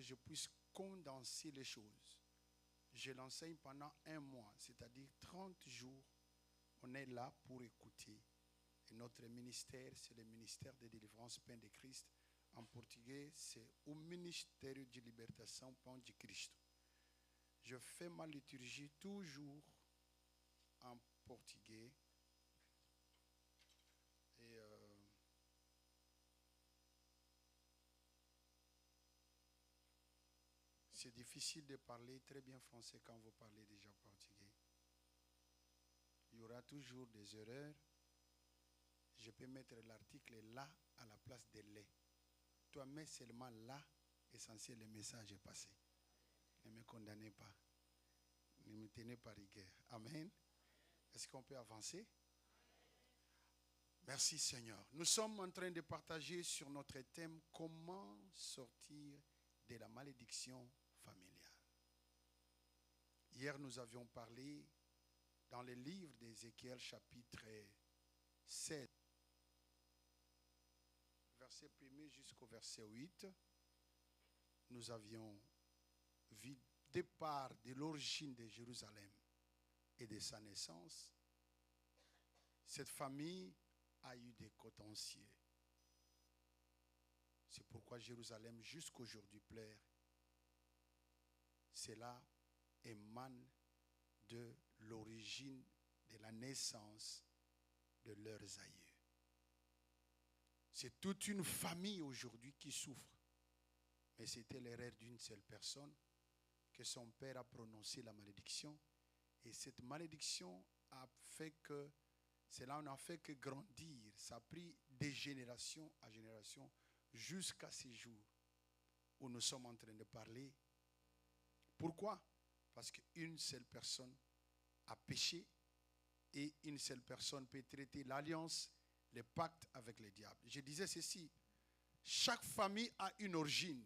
je puisse condenser les choses. Je l'enseigne pendant 1 mois, c'est-à-dire 30 jours. On est là pour écouter. Et notre ministère, c'est le ministère de délivrance Pain de Christ. En portugais, c'est o Ministério de Libertação Pão de Cristo. Je fais ma liturgie toujours en portugais. Et c'est difficile de parler très bien français quand vous parlez déjà portugais. Il y aura toujours des erreurs. Je peux mettre l'article là à la place de les. Toi, mets seulement là, essentiel, le message est passé. Ne me condamnez pas. Ne me tenez pas rigueur. Amen. Est-ce qu'on peut avancer? Merci Seigneur. Nous sommes en train de partager sur notre thème comment sortir de la malédiction familiale. Hier, nous avions parlé dans le livre d'Ézéchiel chapitre 7, verset 1er jusqu'au verset 8. Nous avions vu départ de l'origine de Jérusalem et de sa naissance. Cette famille a eu des cotenciers. C'est pourquoi Jérusalem jusqu'aujourd'hui pleure. Cela émane de l'origine de la naissance de leurs aïeux. C'est toute une famille aujourd'hui qui souffre. Mais c'était l'erreur d'une seule personne que son père a prononcé la malédiction. Et cette malédiction a fait que, cela n'a fait que grandir. Ça a pris de génération à génération jusqu'à ces jours où nous sommes en train de parler. Pourquoi? Parce qu'une seule personne a péché et une seule personne peut traiter l'alliance, le pacte avec le diable. Je disais ceci, chaque famille a une origine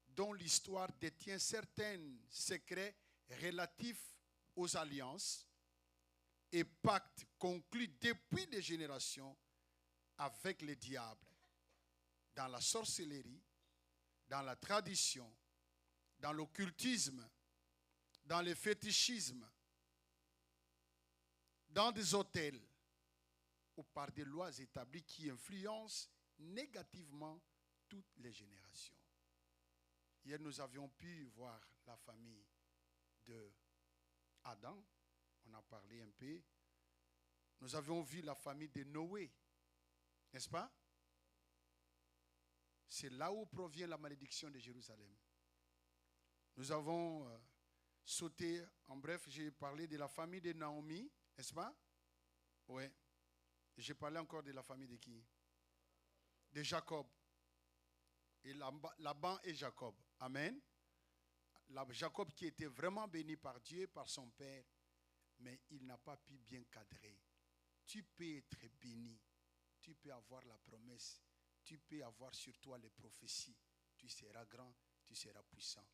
dont l'histoire détient certains secrets relatifs aux alliances et pactes conclus depuis des générations avec le diable, dans la sorcellerie, dans la tradition, dans l'occultisme, dans le fétichisme, dans des hôtels ou par des lois établies qui influencent négativement toutes les générations. Hier, nous avions pu voir la famille de Adam. On a parlé un peu. Nous avions vu la famille de Noé. N'est-ce pas? C'est là où provient la malédiction de Jérusalem. Nous avons sauté, en bref, j'ai parlé de la famille de Naomi, n'est-ce pas? Oui. J'ai parlé encore de la famille de qui? De Jacob. Et Laban et Jacob. Amen. Jacob qui était vraiment béni par Dieu, par son père, mais il n'a pas pu bien cadrer. Tu peux être béni, tu peux avoir la promesse, tu peux avoir sur toi les prophéties. Tu seras grand, tu seras puissant.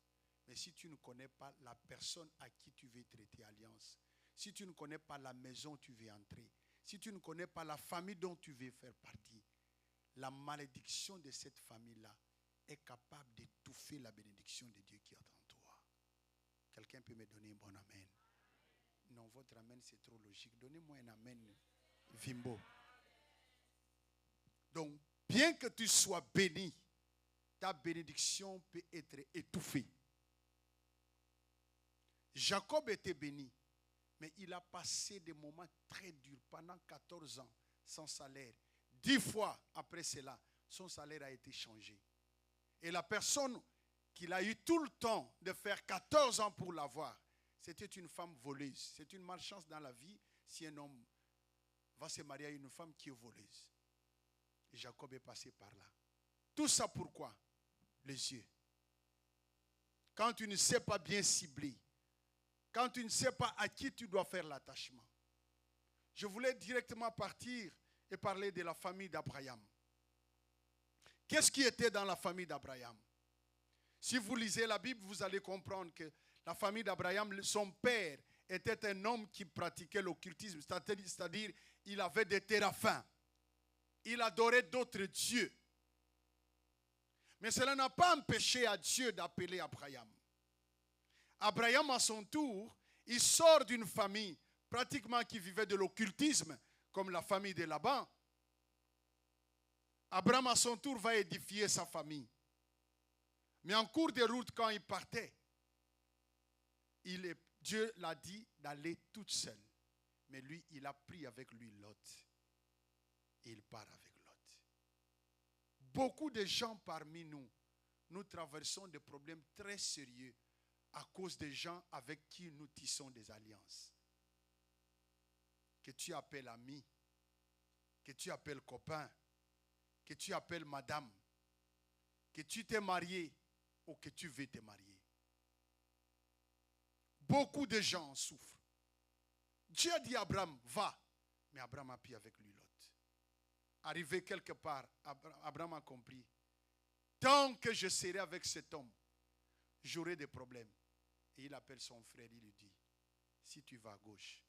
Mais si tu ne connais pas la personne à qui tu veux traiter alliance, si tu ne connais pas la maison où tu veux entrer, si tu ne connais pas la famille dont tu veux faire partie, la malédiction de cette famille-là est capable d'étouffer la bénédiction de Dieu qui est en toi. Quelqu'un peut me donner un bon amen? Non, votre amen c'est trop logique. Donnez-moi un amen Vimbo. Donc, bien que tu sois béni, ta bénédiction peut être étouffée. Jacob était béni, mais il a passé des moments très durs pendant 14 ans sans salaire. 10 fois après cela, son salaire a été changé. Et la personne qu'il a eu tout le temps de faire 14 ans pour l'avoir, c'était une femme voleuse. C'est une malchance dans la vie si un homme va se marier à une femme qui est voleuse. Et Jacob est passé par là. Tout ça pourquoi? Les yeux. Quand tu ne sais pas bien cibler, quand tu ne sais pas à qui tu dois faire l'attachement. Je voulais directement partir et parler de la famille d'Abraham. Qu'est-ce qui était dans la famille d'Abraham? Si vous lisez la Bible, vous allez comprendre que la famille d'Abraham, son père, était un homme qui pratiquait l'occultisme, c'est-à-dire il avait des téraphins. Il adorait d'autres dieux. Mais cela n'a pas empêché à Dieu d'appeler Abraham. Abraham, à son tour, il sort d'une famille pratiquement qui vivait de l'occultisme, comme la famille de Laban. Abraham, à son tour, va édifier sa famille. Mais en cours de route, quand il partait, Dieu l'a dit d'aller toute seule. Mais lui, il a pris avec lui Lot. Et il part avec Lot. Beaucoup de gens parmi nous, nous traversons des problèmes très sérieux à cause des gens avec qui nous tissons des alliances. Que tu appelles ami, que tu appelles copain, que tu appelles madame, que tu t'es marié ou que tu veux te marier. Beaucoup de gens en souffrent. Dieu a dit à Abraham, va. Mais Abraham a pris avec lui Lot. Arrivé quelque part, Abraham a compris. Tant que je serai avec cet homme, j'aurai des problèmes. Et il appelle son frère, il lui dit, si tu vas à gauche,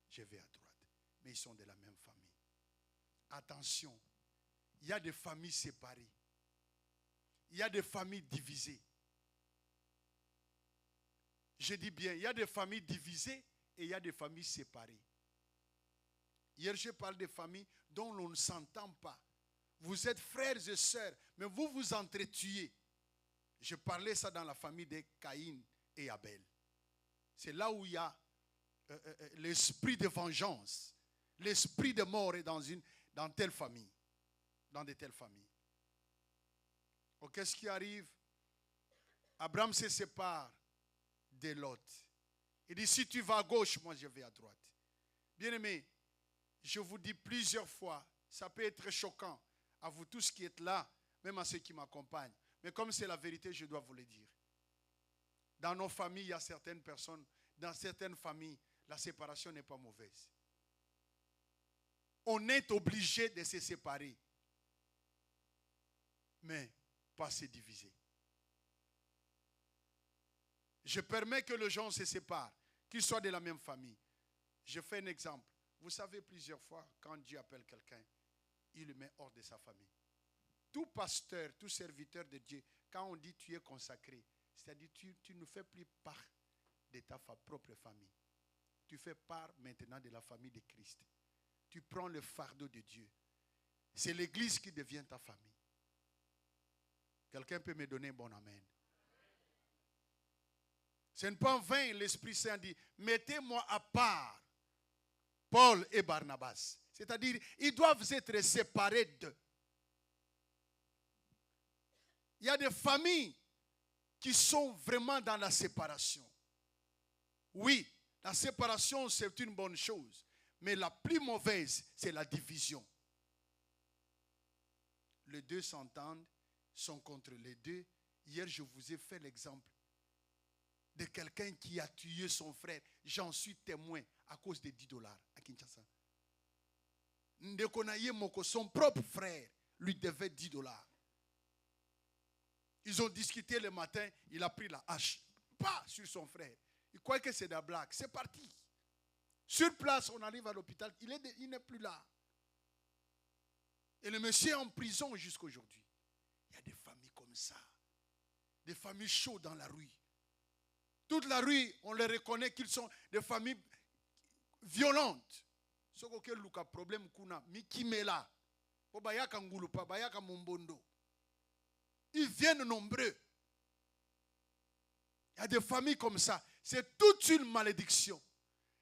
je vais à droite. Mais ils sont de la même famille. Attention, il y a des familles séparées. Il y a des familles divisées. Je dis bien, il y a des familles divisées et il y a des familles séparées. Hier, je parle des familles dont l'on ne s'entend pas. Vous êtes frères et sœurs, mais vous vous entretuez. Je parlais ça dans la famille de Caïn et Abel. C'est là où il y a l'esprit de vengeance. L'esprit de mort est dans telle famille. Dans de telles familles. Oh, qu'est-ce qui arrive? Abraham se sépare de Lot. Il dit, si tu vas à gauche, moi je vais à droite. Bien-aimés, je vous dis plusieurs fois, ça peut être choquant à vous tous qui êtes là, même à ceux qui m'accompagnent. Mais comme c'est la vérité, je dois vous le dire. Dans nos familles, il y a certaines personnes, dans certaines familles, la séparation n'est pas mauvaise. On est obligé de se séparer, mais pas se diviser. Je permets que les gens se séparent, qu'ils soient de la même famille. Je fais un exemple. Vous savez, plusieurs fois, quand Dieu appelle quelqu'un, il le met hors de sa famille. Tout pasteur, tout serviteur de Dieu, quand on dit tu es consacré, c'est-à-dire tu ne fais plus part de ta propre famille. Tu fais part maintenant de la famille de Christ. Tu prends le fardeau de Dieu. C'est l'Église qui devient ta famille. Quelqu'un peut me donner un bon amen? Ce n'est pas en vain, l'Esprit Saint dit, mettez-moi à part Paul et Barnabas. C'est-à-dire, ils doivent être séparés d'eux. Il y a des familles qui sont vraiment dans la séparation. Oui, la séparation, c'est une bonne chose. Mais la plus mauvaise, c'est la division. Les deux s'entendent, sont contre les deux. Hier, je vous ai fait l'exemple de quelqu'un qui a tué son frère. J'en suis témoin à cause de $10 à Kinshasa. Ndekonaye Moko, son propre frère, lui devait $10. Ils ont discuté le matin, il a pris la hache, pas sur son frère. Il croyait que c'est de la blague. C'est parti. Sur place, on arrive à l'hôpital, il n'est plus là. Et le monsieur est en prison jusqu'à aujourd'hui. Il y a des familles comme ça. Des familles chaudes dans la rue. Toute la rue, on les reconnaît qu'ils sont des familles violentes. Ce qui est le problème, ils viennent nombreux. Il y a des familles comme ça. C'est toute une malédiction.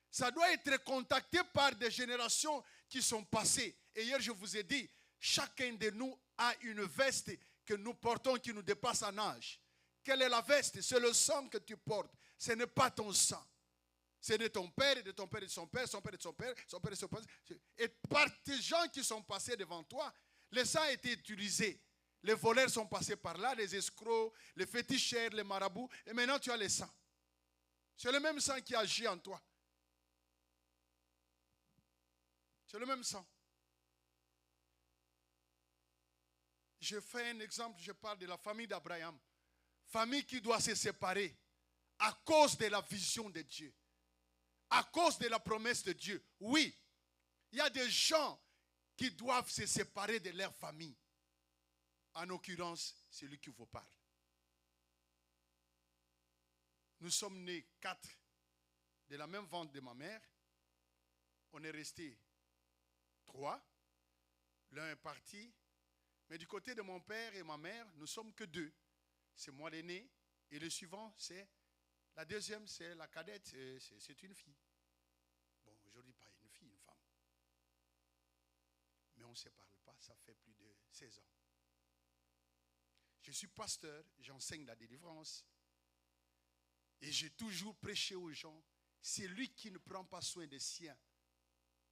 Ça doit être contacté par des générations qui sont passées. Et hier, je vous ai dit, chacun de nous a une veste que nous portons qui nous dépasse en âge. Quelle est la veste? C'est le sang que tu portes. Ce n'est pas ton sang. C'est de ton père et de ton père et de son père, son père et de son père, son père et de son père. Et par des gens qui sont passés devant toi, le sang a été utilisé. Les voleurs sont passés par là, les escrocs, les féticheurs, les marabouts. Et maintenant, tu as le sang. C'est le même sang qui agit en toi. C'est le même sang. Je fais un exemple, je parle de la famille d'Abraham. Famille qui doit se séparer à cause de la vision de Dieu. À cause de la promesse de Dieu. Oui, il y a des gens qui doivent se séparer de leur famille. En l'occurrence, c'est lui qui vous parle. Nous sommes nés 4 de la même ventre de ma mère. On est restés 3. L'un est parti. Mais du côté de mon père et ma mère, nous ne sommes que 2. C'est moi l'aîné. Et le suivant, c'est la deuxième, c'est la cadette. C'est une fille. Bon, aujourd'hui, pas une fille, une femme. Mais on ne se parle pas. Ça fait plus de 16 ans. Je suis pasteur. J'enseigne la délivrance. Et j'ai toujours prêché aux gens. C'est lui qui ne prend pas soin des siens.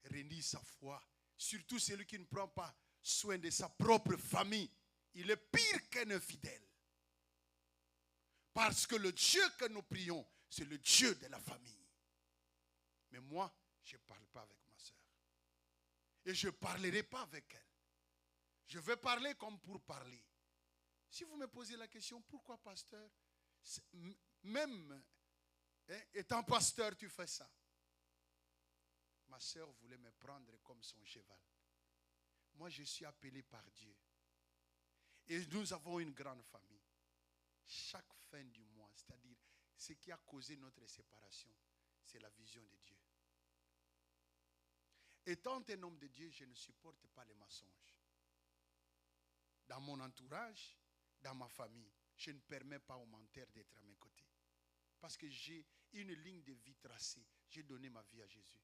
Renie sa foi. Surtout celui qui ne prend pas soin de sa propre famille. Il est pire qu'un infidèle. Parce que le Dieu que nous prions, c'est le Dieu de la famille. Mais moi, je ne parle pas avec ma soeur. Et je ne parlerai pas avec elle. Je vais parler comme pour parler. Si vous me posez la question, pourquoi pasteur? Même étant pasteur, tu fais ça. Ma soeur voulait me prendre comme son cheval. Moi, je suis appelé par Dieu. Et nous avons une grande famille. Chaque fin du mois, c'est-à-dire ce qui a causé notre séparation, c'est la vision de Dieu. Étant un homme de Dieu, je ne supporte pas les mensonges. Dans mon entourage, dans ma famille, je ne permets pas aux menteurs d'être à mes côtés. Parce que j'ai une ligne de vie tracée. J'ai donné ma vie à Jésus.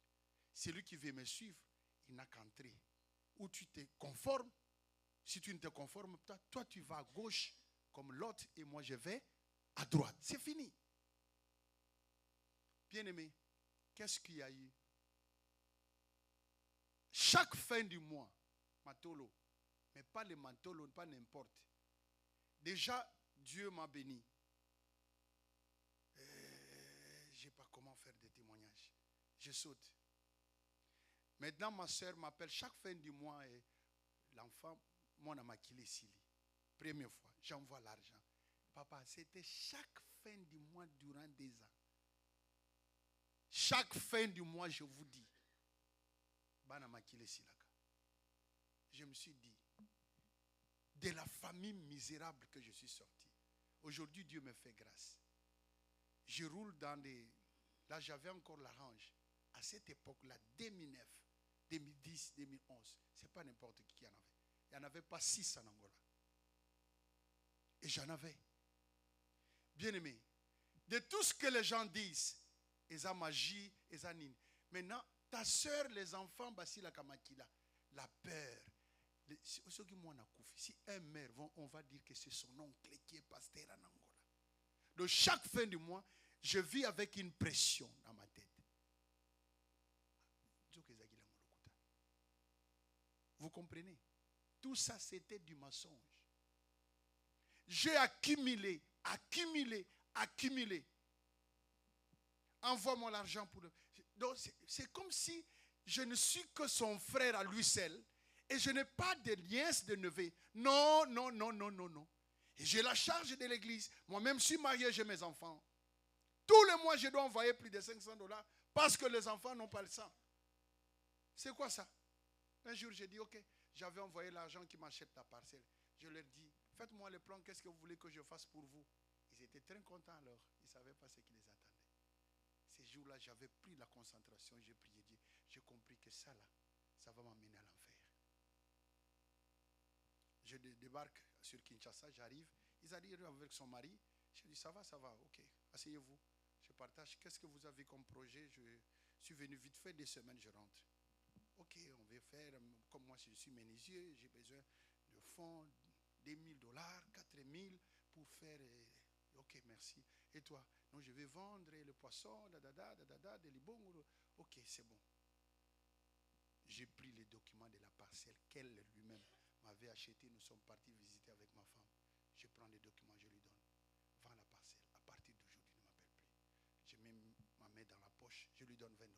Celui qui veut me suivre, il n'a qu'à entrer. Ou tu te conformes. Si tu ne te conformes pas, toi tu vas à gauche comme l'autre et moi je vais à droite. C'est fini. Bien-aimé, qu'est-ce qu'il y a eu? Chaque fin du mois, Matolo, mais pas les Matolo, pas n'importe. Déjà, Dieu m'a béni. Je ne sais pas comment faire des témoignages. Je saute. Maintenant, ma soeur m'appelle chaque fin du mois et l'enfant, moi, on a maquillé Sili. Première fois, j'envoie l'argent. Papa, c'était chaque fin du mois durant des ans. Chaque fin du mois, je vous dis, je me suis dit, de la famille misérable que je suis sorti, aujourd'hui, Dieu me fait grâce. Je roule dans des... Là, j'avais encore l'Orange. À cette époque-là, 2009, 2010, 2011, ce n'est pas n'importe qui en avait. Il n'y en avait pas 6 en Angola. Et j'en avais. Bien-aimé, de tout ce que les gens disent, ils ont magie, ils ont... Maintenant, ta soeur, les enfants, Basila Kamakila, la peur. Si un maire, on va dire que c'est son oncle qui est pasteur en Angola. Donc chaque fin du mois, je vis avec une pression dans ma tête. Vous comprenez? Tout ça, c'était du mensonge. J'ai accumulé. Envoie-moi l'argent pour... Donc, c'est comme si je ne suis que son frère à lui seul et je n'ai pas de nièce, de neveu. Non. Et j'ai la charge de l'église. Moi-même, je suis marié, j'ai mes enfants. Tous les mois, je dois envoyer plus de $500 parce que les enfants n'ont pas le sang. C'est quoi ça? Un jour, j'ai dit, ok, j'avais envoyé l'argent qui m'achète la parcelle. Je leur dis, faites-moi le plan, qu'est-ce que vous voulez que je fasse pour vous? Ils étaient très contents alors. Ils ne savaient pas ce qui les attendait. Ces jours-là, j'avais pris la concentration, j'ai prié Dieu. J'ai compris que ça, là, ça va m'amener à l'enfer. Je débarque sur Kinshasa, j'arrive. Ils arrivent avec son mari. Je dis, ça va, ok, asseyez-vous. Je partage, qu'est-ce que vous avez comme projet? Je suis venu vite fait, 2 semaines, je rentre. Ok, on va faire, comme moi je suis menuisier, j'ai besoin de fonds, $2 000, 4 000 pour faire, ok, merci. Et toi? Non, je vais vendre le poisson, des libons. Ok, c'est bon. J'ai pris les documents de la parcelle qu'elle lui-même m'avait acheté. Nous sommes partis visiter avec ma femme. Je prends les documents, je lui donne. Vends la parcelle. À partir d'aujourd'hui, ne m'appelle plus. Je mets ma main dans la poche, je lui donne $20.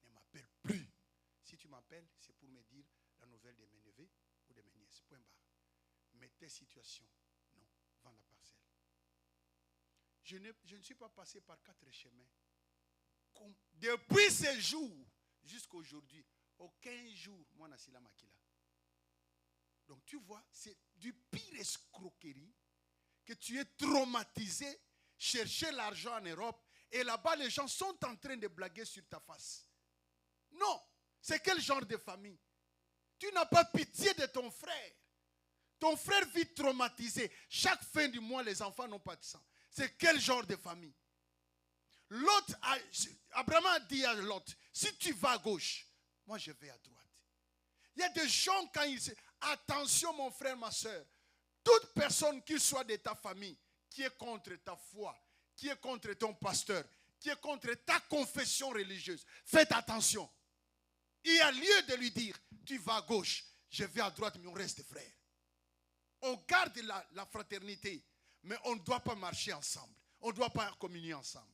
Ne m'appelle plus. Si tu m'appelles, c'est pour me dire la nouvelle de mes neveux ou de mes nièces. Point barre. Mais tes situations, non. Vends la parcelle. Je ne suis pas passé par 4 chemins. Depuis ce jour jusqu'à aujourd'hui, aucun jour, moi, Nassila Makila. Donc tu vois, c'est du pire escroquerie que tu es traumatisé, chercher l'argent en Europe, et là-bas les gens sont en train de blaguer sur ta face. Non, c'est quel genre de famille? Tu n'as pas pitié de ton frère. Ton frère vit traumatisé. Chaque fin du mois, les enfants n'ont pas de sang. C'est quel genre de famille? Abraham a dit à Lot, si tu vas à gauche, moi je vais à droite. Il y a des gens quand ils... Attention mon frère, ma soeur. Toute personne qui soit de ta famille, qui est contre ta foi, qui est contre ton pasteur, qui est contre ta confession religieuse, faites attention. Il y a lieu de lui dire, tu vas à gauche, je vais à droite, mais on reste frères. On garde la fraternité, mais on ne doit pas marcher ensemble. On ne doit pas communier ensemble.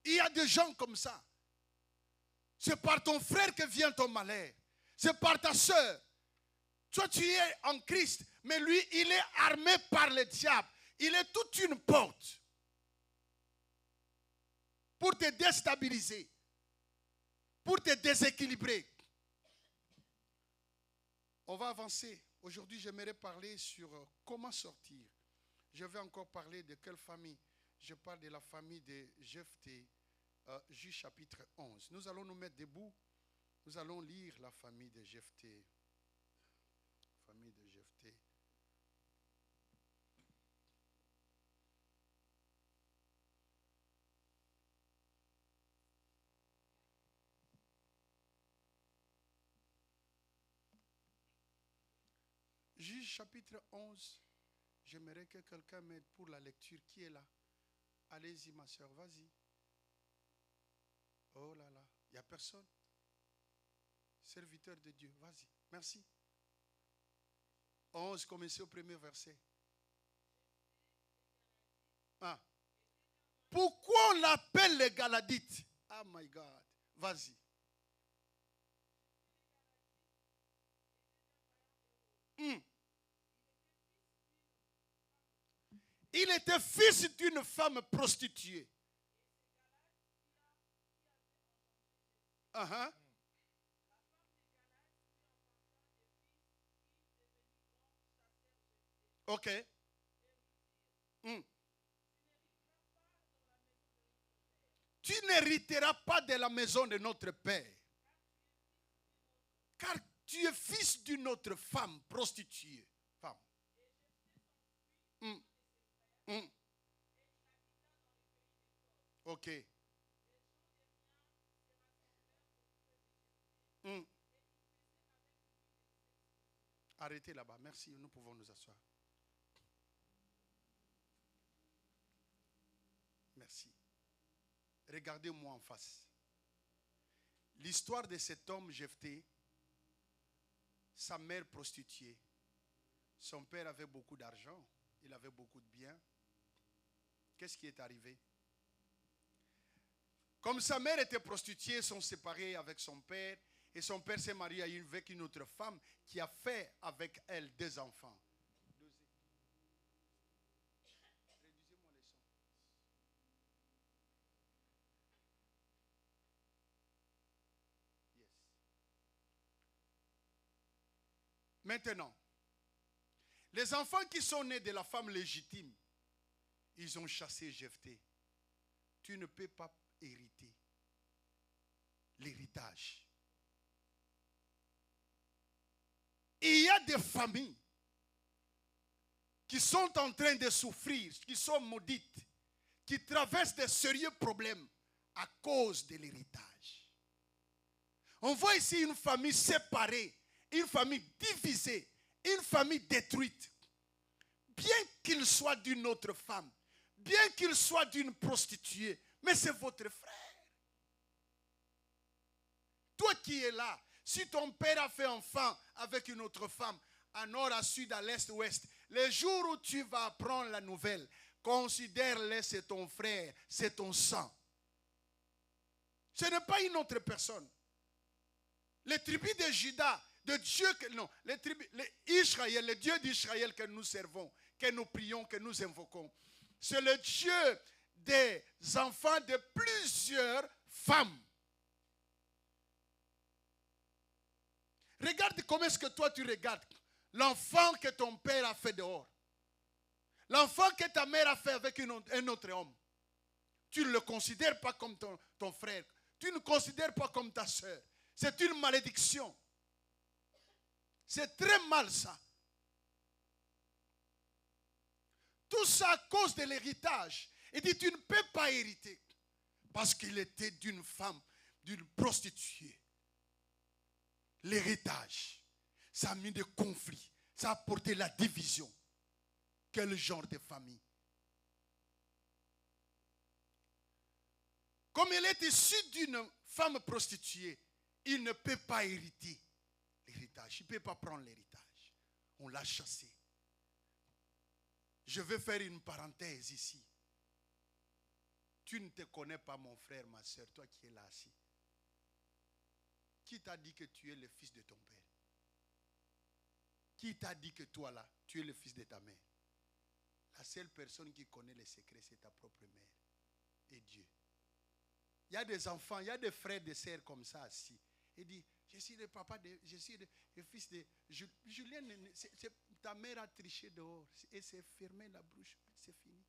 Il y a des gens comme ça. C'est par ton frère que vient ton malheur. C'est par ta soeur. Toi, tu es en Christ, mais lui, il est armé par le diable. Il est toute une porte pour te déstabiliser, pour te déséquilibrer. On va avancer. Aujourd'hui, j'aimerais parler sur comment sortir. Je vais encore parler de quelle famille. Je parle de la famille de Jephthé, Juge chapitre 11. Nous allons nous mettre debout. Nous allons lire la famille de Jephthé. Famille de Jephthé. Juge chapitre 11. J'aimerais que quelqu'un m'aide pour la lecture. Qui est là? Allez-y, ma soeur, vas-y. Oh là là, il n'y a personne. Serviteur de Dieu, vas-y. Merci. 11, commencez au premier verset. Ah. Pourquoi on l'appelle les Galadites? Oh my God. Vas-y. Il était fils d'une femme prostituée. Ok. Tu n'hériteras pas de la maison de notre père. Car tu es fils d'une autre femme prostituée. Femme. Ok. Arrêtez là-bas. Merci. Nous pouvons nous asseoir. Merci. Regardez-moi en face. L'histoire de cet homme Jephthé, sa mère prostituée, son père avait beaucoup d'argent, il avait beaucoup de biens. Qu'est-ce qui est arrivé? Comme sa mère était prostituée, ils sont séparés avec son père, et son père s'est marié avec une autre femme qui a fait avec elle 2 enfants. Maintenant, les enfants qui sont nés de la femme légitime, ils ont chassé Jephthé. Tu ne peux pas hériter l'héritage. Il y a des familles qui sont en train de souffrir, qui sont maudites, qui traversent de sérieux problèmes à cause de l'héritage. On voit ici une famille séparée, une famille divisée, une famille détruite. Bien qu'il soit d'une autre femme, bien qu'il soit d'une prostituée, mais c'est votre frère. Toi qui es là, si ton père a fait enfant avec une autre femme, à nord, à sud, à l'est, ouest, le jour où tu vas apprendre la nouvelle, considère-le, c'est ton frère, c'est ton sang. Ce n'est pas une autre personne. Les tribus de Juda, de Dieu, non, Israël, le Dieu d'Israël que nous servons, que nous prions, que nous invoquons, c'est le Dieu des enfants de plusieurs femmes. Regarde comment est-ce que toi tu regardes l'enfant que ton père a fait dehors. L'enfant que ta mère a fait avec un autre homme. Tu ne le considères pas comme ton frère. Tu ne le considères pas comme ta soeur. C'est une malédiction. C'est très mal ça. Tout ça à cause de l'héritage. Il dit, tu ne peux pas hériter. Parce qu'il était d'une femme, d'une prostituée. L'héritage, ça a mis des conflits. Ça a apporté la division. Quel genre de famille? Comme il est issu d'une femme prostituée, il ne peut pas hériter l'héritage. Il ne peut pas prendre l'héritage. On l'a chassé. Je vais faire une parenthèse ici. Tu ne te connais pas, mon frère, ma soeur, toi qui es là assis. Qui t'a dit que tu es le fils de ton père? Qui t'a dit que toi là, tu es le fils de ta mère? La seule personne qui connaît les secrets, c'est ta propre mère et Dieu. Il y a des enfants, il y a des frères, des sœurs comme ça assis. Il dit, je suis le papa, je suis le fils de Julien. Ta mère a triché dehors et s'est fermé la bouche. C'est fini.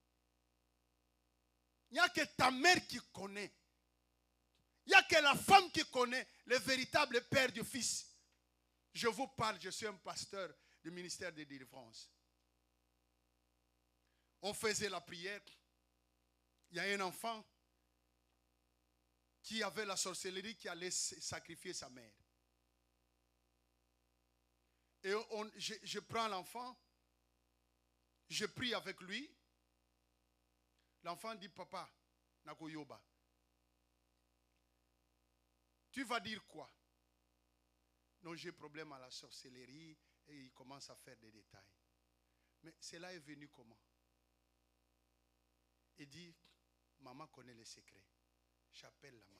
Il n'y a que ta mère qui connaît. Il n'y a que la femme qui connaît le véritable père du fils. Je vous parle, je suis un pasteur du ministère de délivrance. On faisait la prière. Il y a un enfant qui avait la sorcellerie, qui allait sacrifier sa mère. Et je prends l'enfant, je prie avec lui. L'enfant dit, papa, Nakoyoba, tu vas dire quoi? Non, j'ai problème à la sorcellerie, et il commence à faire des détails. Mais cela est venu comment? Il dit, maman connaît les secrets. J'appelle la maman.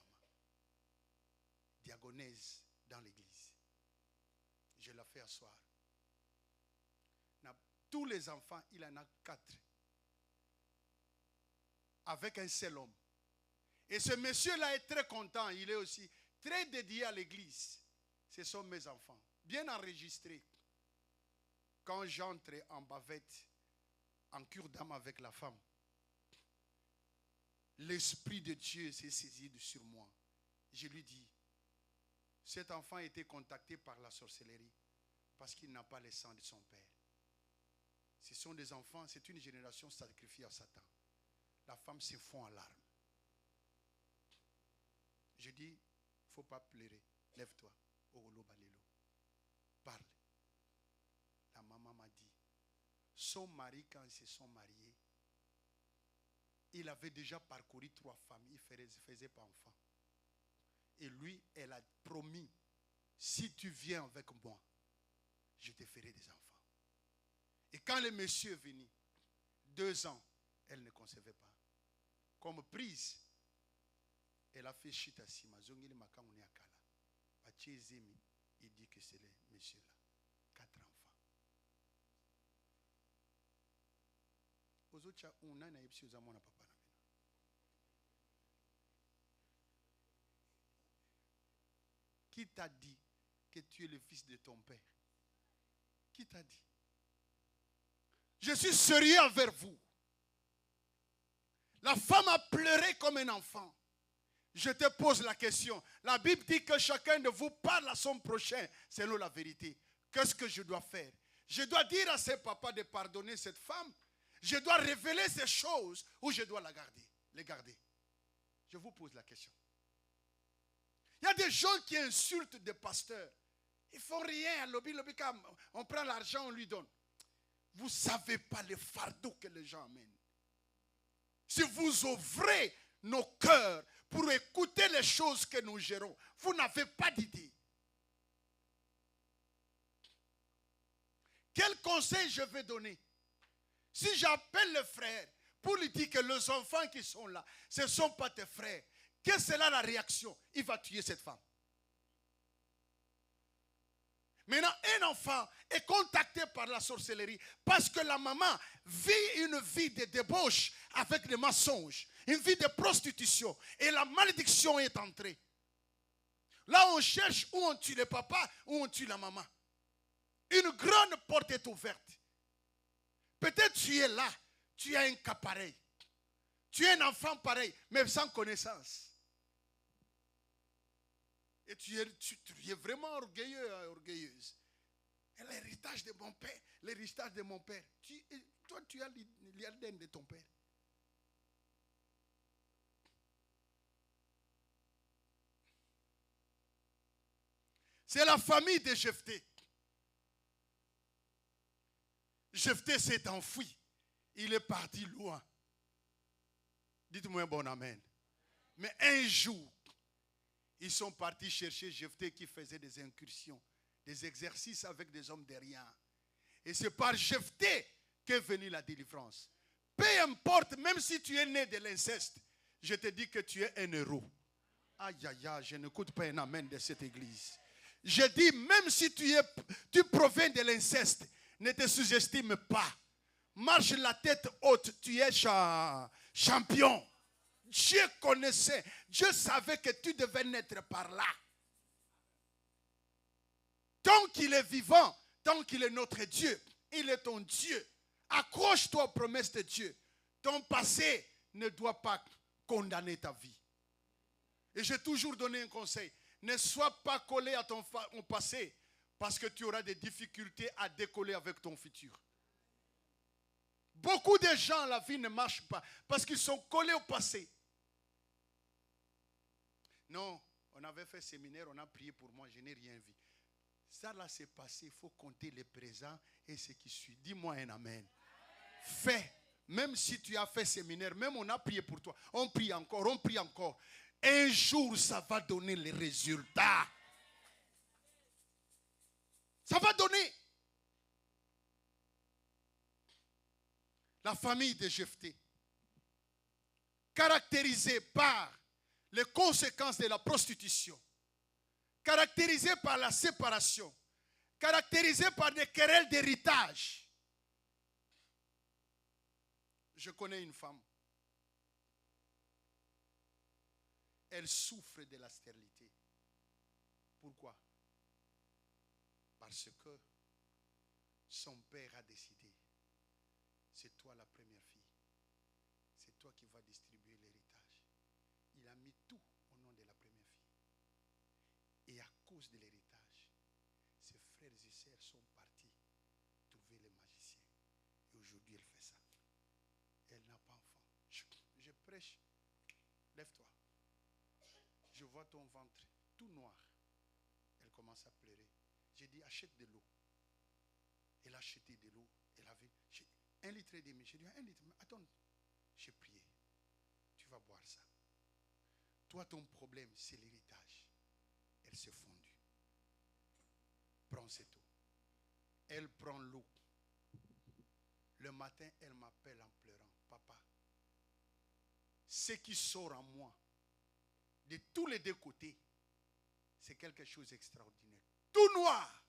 Diagonèse dans l'église. Je la fais asseoir. Tous les enfants, il en a 4. Avec un seul homme. Et ce monsieur-là est très content. Il est aussi très dédié à l'église. Ce sont mes enfants. Bien enregistrés. Quand j'entre en bavette, en cure d'âme avec la femme, l'Esprit de Dieu s'est saisi sur moi. Je lui dis, cet enfant a été contacté par la sorcellerie parce qu'il n'a pas le sang de son père. Ce sont des enfants, c'est une génération sacrifiée à Satan. La femme se fond en larmes. Je dis, il ne faut pas pleurer. Lève-toi. Parle. La maman m'a dit, son mari, quand ils se sont mariés, il avait déjà parcouru 3 femmes. Il ne faisait pas enfant. Et lui, elle a promis, si tu viens avec moi, je te ferai des enfants. Et quand le monsieur est venu, 2 ans, elle ne concevait pas. Comme prise, elle a fait chita sima. Il dit que c'est le monsieur là. 4 enfants. Aux autres, on a un papa. Qui t'a dit que tu es le fils de ton père? Qui t'a dit? Je suis sérieux envers vous. La femme a pleuré comme un enfant. Je te pose la question. La Bible dit que chacun de vous parle à son prochain selon la vérité. Qu'est-ce que je dois faire? Je dois dire à ses papas de pardonner cette femme. Je dois révéler ces choses ou je dois les garder. Je vous pose la question. Il y a des gens qui insultent des pasteurs. Ils ne font rien. On prend l'argent, on lui donne. Vous ne savez pas les fardeaux que les gens amènent. Si vous ouvrez nos cœurs pour écouter les choses que nous gérons, vous n'avez pas d'idée. Quel conseil je vais donner? Si j'appelle le frère pour lui dire que les enfants qui sont là, ce ne sont pas tes frères, quelle sera la réaction? Il va tuer cette femme. Maintenant, un enfant est contacté par la sorcellerie parce que la maman vit une vie de débauche avec des mensonges, une vie de prostitution. Et la malédiction est entrée. Là, on cherche où on tue le papa, où on tue la maman. Une grande porte est ouverte. Peut-être tu es là, tu as un cas pareil. Tu es un enfant pareil, mais sans connaissance. Et tu es vraiment orgueilleux, orgueilleuse. Et l'héritage de mon père, l'héritage de mon père. Toi, tu as l'ADN de ton père. C'est la famille de Jephthé. Jephthé s'est enfui. Il est parti loin. Dites-moi un bon amen. Mais un jour, ils sont partis chercher Jephthé qui faisait des incursions, des exercices avec des hommes de rien. Et c'est par Jephthé qu'est venue la délivrance. Peu importe, même si tu es né de l'inceste, je te dis que tu es un héros. Aïe, aïe, aïe, je n'écoute pas un amen de cette église. Je dis, même si tu proviens de l'inceste, ne te sous-estime pas. Marche la tête haute, tu es champion. Dieu connaissait, Dieu savait que tu devais naître par là. Tant qu'il est vivant, tant qu'il est notre Dieu, il est ton Dieu. Accroche-toi aux promesses de Dieu. Ton passé ne doit pas condamner ta vie. Et j'ai toujours donné un conseil. Ne sois pas collé à ton passé parce que tu auras des difficultés à décoller avec ton futur. Beaucoup de gens, la vie ne marche pas parce qu'ils sont collés au passé. Non, on avait fait séminaire, on a prié pour moi, je n'ai rien vu. Ça là c'est passé, il faut compter le présent et ce qui suit. Dis-moi un amen. Fais, même si tu as fait séminaire, même on a prié pour toi, on prie encore, on prie encore. Un jour, ça va donner les résultats. Ça va donner. La famille de Jephthé, caractérisée par les conséquences de la prostitution, caractérisée par la séparation, caractérisée par des querelles d'héritage. Je connais une femme. Elle souffre de la stérilité. Pourquoi? Parce que son père a décidé, c'est toi la première fille. C'est toi qui vas distribuer l'héritage. Il a mis tout au nom de la première fille. Et à cause de l'héritage, ses frères et sœurs sont partis trouver les magiciens. Et aujourd'hui, elle fait ça. Elle n'a pas enfant. Je prêche. Lève-toi. Je vois ton ventre tout noir. Elle commence à pleurer. J'ai dit, achète de l'eau. Elle a acheté de l'eau. Elle avait 1,5 litre. J'ai dit, 1 litre. Mais attends, j'ai prié. Tu vas boire ça. Toi, ton problème, c'est l'héritage. Elle s'est fondue. Prends cette eau. Elle prend l'eau. Le matin, elle m'appelle en pleurant. Papa, ce qui sort en moi, de tous les deux côtés, c'est quelque chose d'extraordinaire. Tout noir.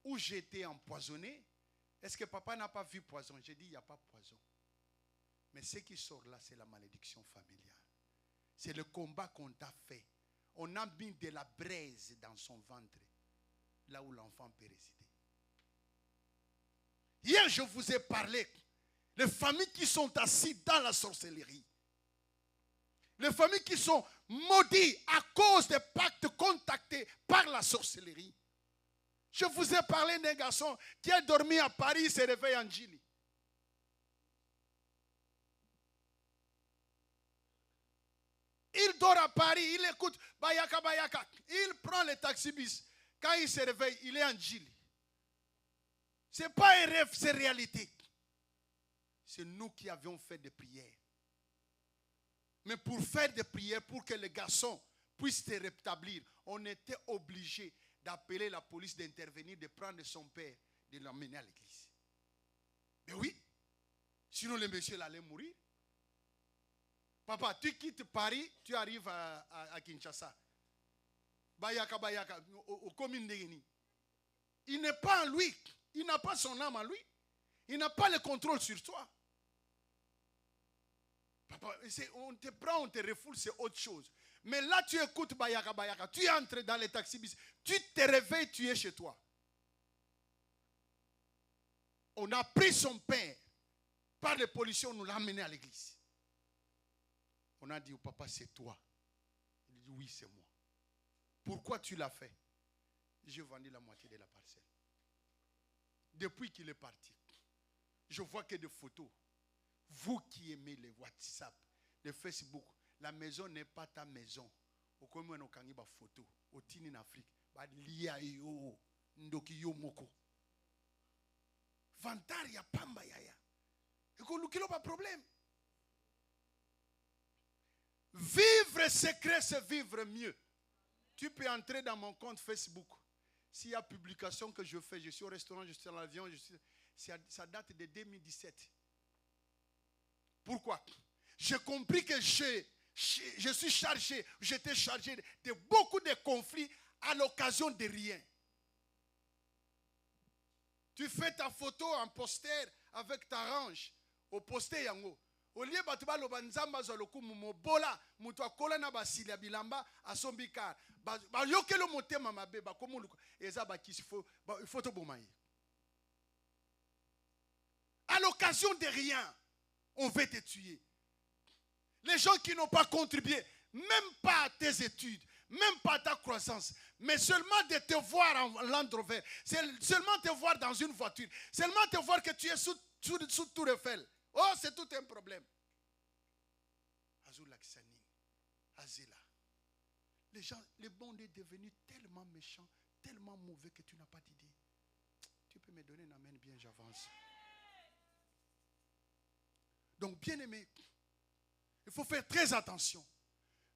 Où j'étais empoisonné. Est-ce que papa n'a pas vu poison? J'ai dit, il n'y a pas poison. Mais ce qui sort là, c'est la malédiction familiale. C'est le combat qu'on t'a fait. On a mis de la braise dans son ventre, là où l'enfant peut résider. Hier, je vous ai parlé des familles qui sont assises dans la sorcellerie. Les familles qui sont maudites à cause des pactes contactés par la sorcellerie. Je vous ai parlé d'un garçon qui a dormi à Paris, il s'est réveillé en Gili. Il dort à Paris, il écoute Bayaka Bayaka. Il prend le taxi-bus. Quand il se réveille, il est en Gili. Ce n'est pas un rêve, c'est réalité. C'est nous qui avions fait des prières. Mais pour faire des prières, pour que les garçons puissent se rétablir, on était obligé d'appeler la police, d'intervenir, de prendre son père, de l'emmener à l'église. Mais oui, sinon le monsieur allait mourir. Papa, tu quittes Paris, tu arrives à Kinshasa. Bayaka, Bayaka, au commune de Guinée. Il n'est pas en lui. Il n'a pas son âme en lui. Il n'a pas le contrôle sur toi. Papa, on te prend, on te refoule, c'est autre chose. Mais là, tu écoutes Bayaka Bayaka. Tu entres dans les taxis. Tu te réveilles, tu es chez toi. On a pris son père. Par les policiers, on nous l'a amené à l'église. On a dit au papa, c'est toi. Il dit, oui, c'est moi. Pourquoi tu l'as fait? J'ai vendu la moitié de la parcelle. Depuis qu'il est parti, je vois que des photos. Vous qui aimez les WhatsApp, les Facebook, la maison n'est pas ta maison. Au commun, on a des photos. Au Tini en Afrique, Lia yo, Ndoki yo moko. Vantar ya pamba yaya. Et qu'on nous pas problème. Vivre secret, c'est vivre mieux. Tu peux entrer dans mon compte Facebook. S'il y a publication que je fais, je suis au restaurant, je suis dans l'avion, ça date de 2017. Pourquoi? J'ai compris que je suis chargé, j'étais chargé de beaucoup de conflits à l'occasion de rien. Tu fais ta photo en poster avec ta range, au poster yango. Au lieu de faire le banzamba zoloku mumobola, mutua kola na basili bilamba asombika. Ba yokelo motema mabe ba komo eza ba kisi photo bomaye. À l'occasion de rien, on veut te tuer. Les gens qui n'ont pas contribué, même pas à tes études, même pas à ta croissance, mais seulement de te voir en Land Rover, seulement te voir dans une voiture, seulement te voir que tu es sous Tour Eiffel. Oh, c'est tout un problème. Les gens, le monde est devenu tellement méchant, tellement mauvais que tu n'as pas d'idée. Tu peux me donner un amen, bien j'avance. Donc, bien aimé, il faut faire très attention.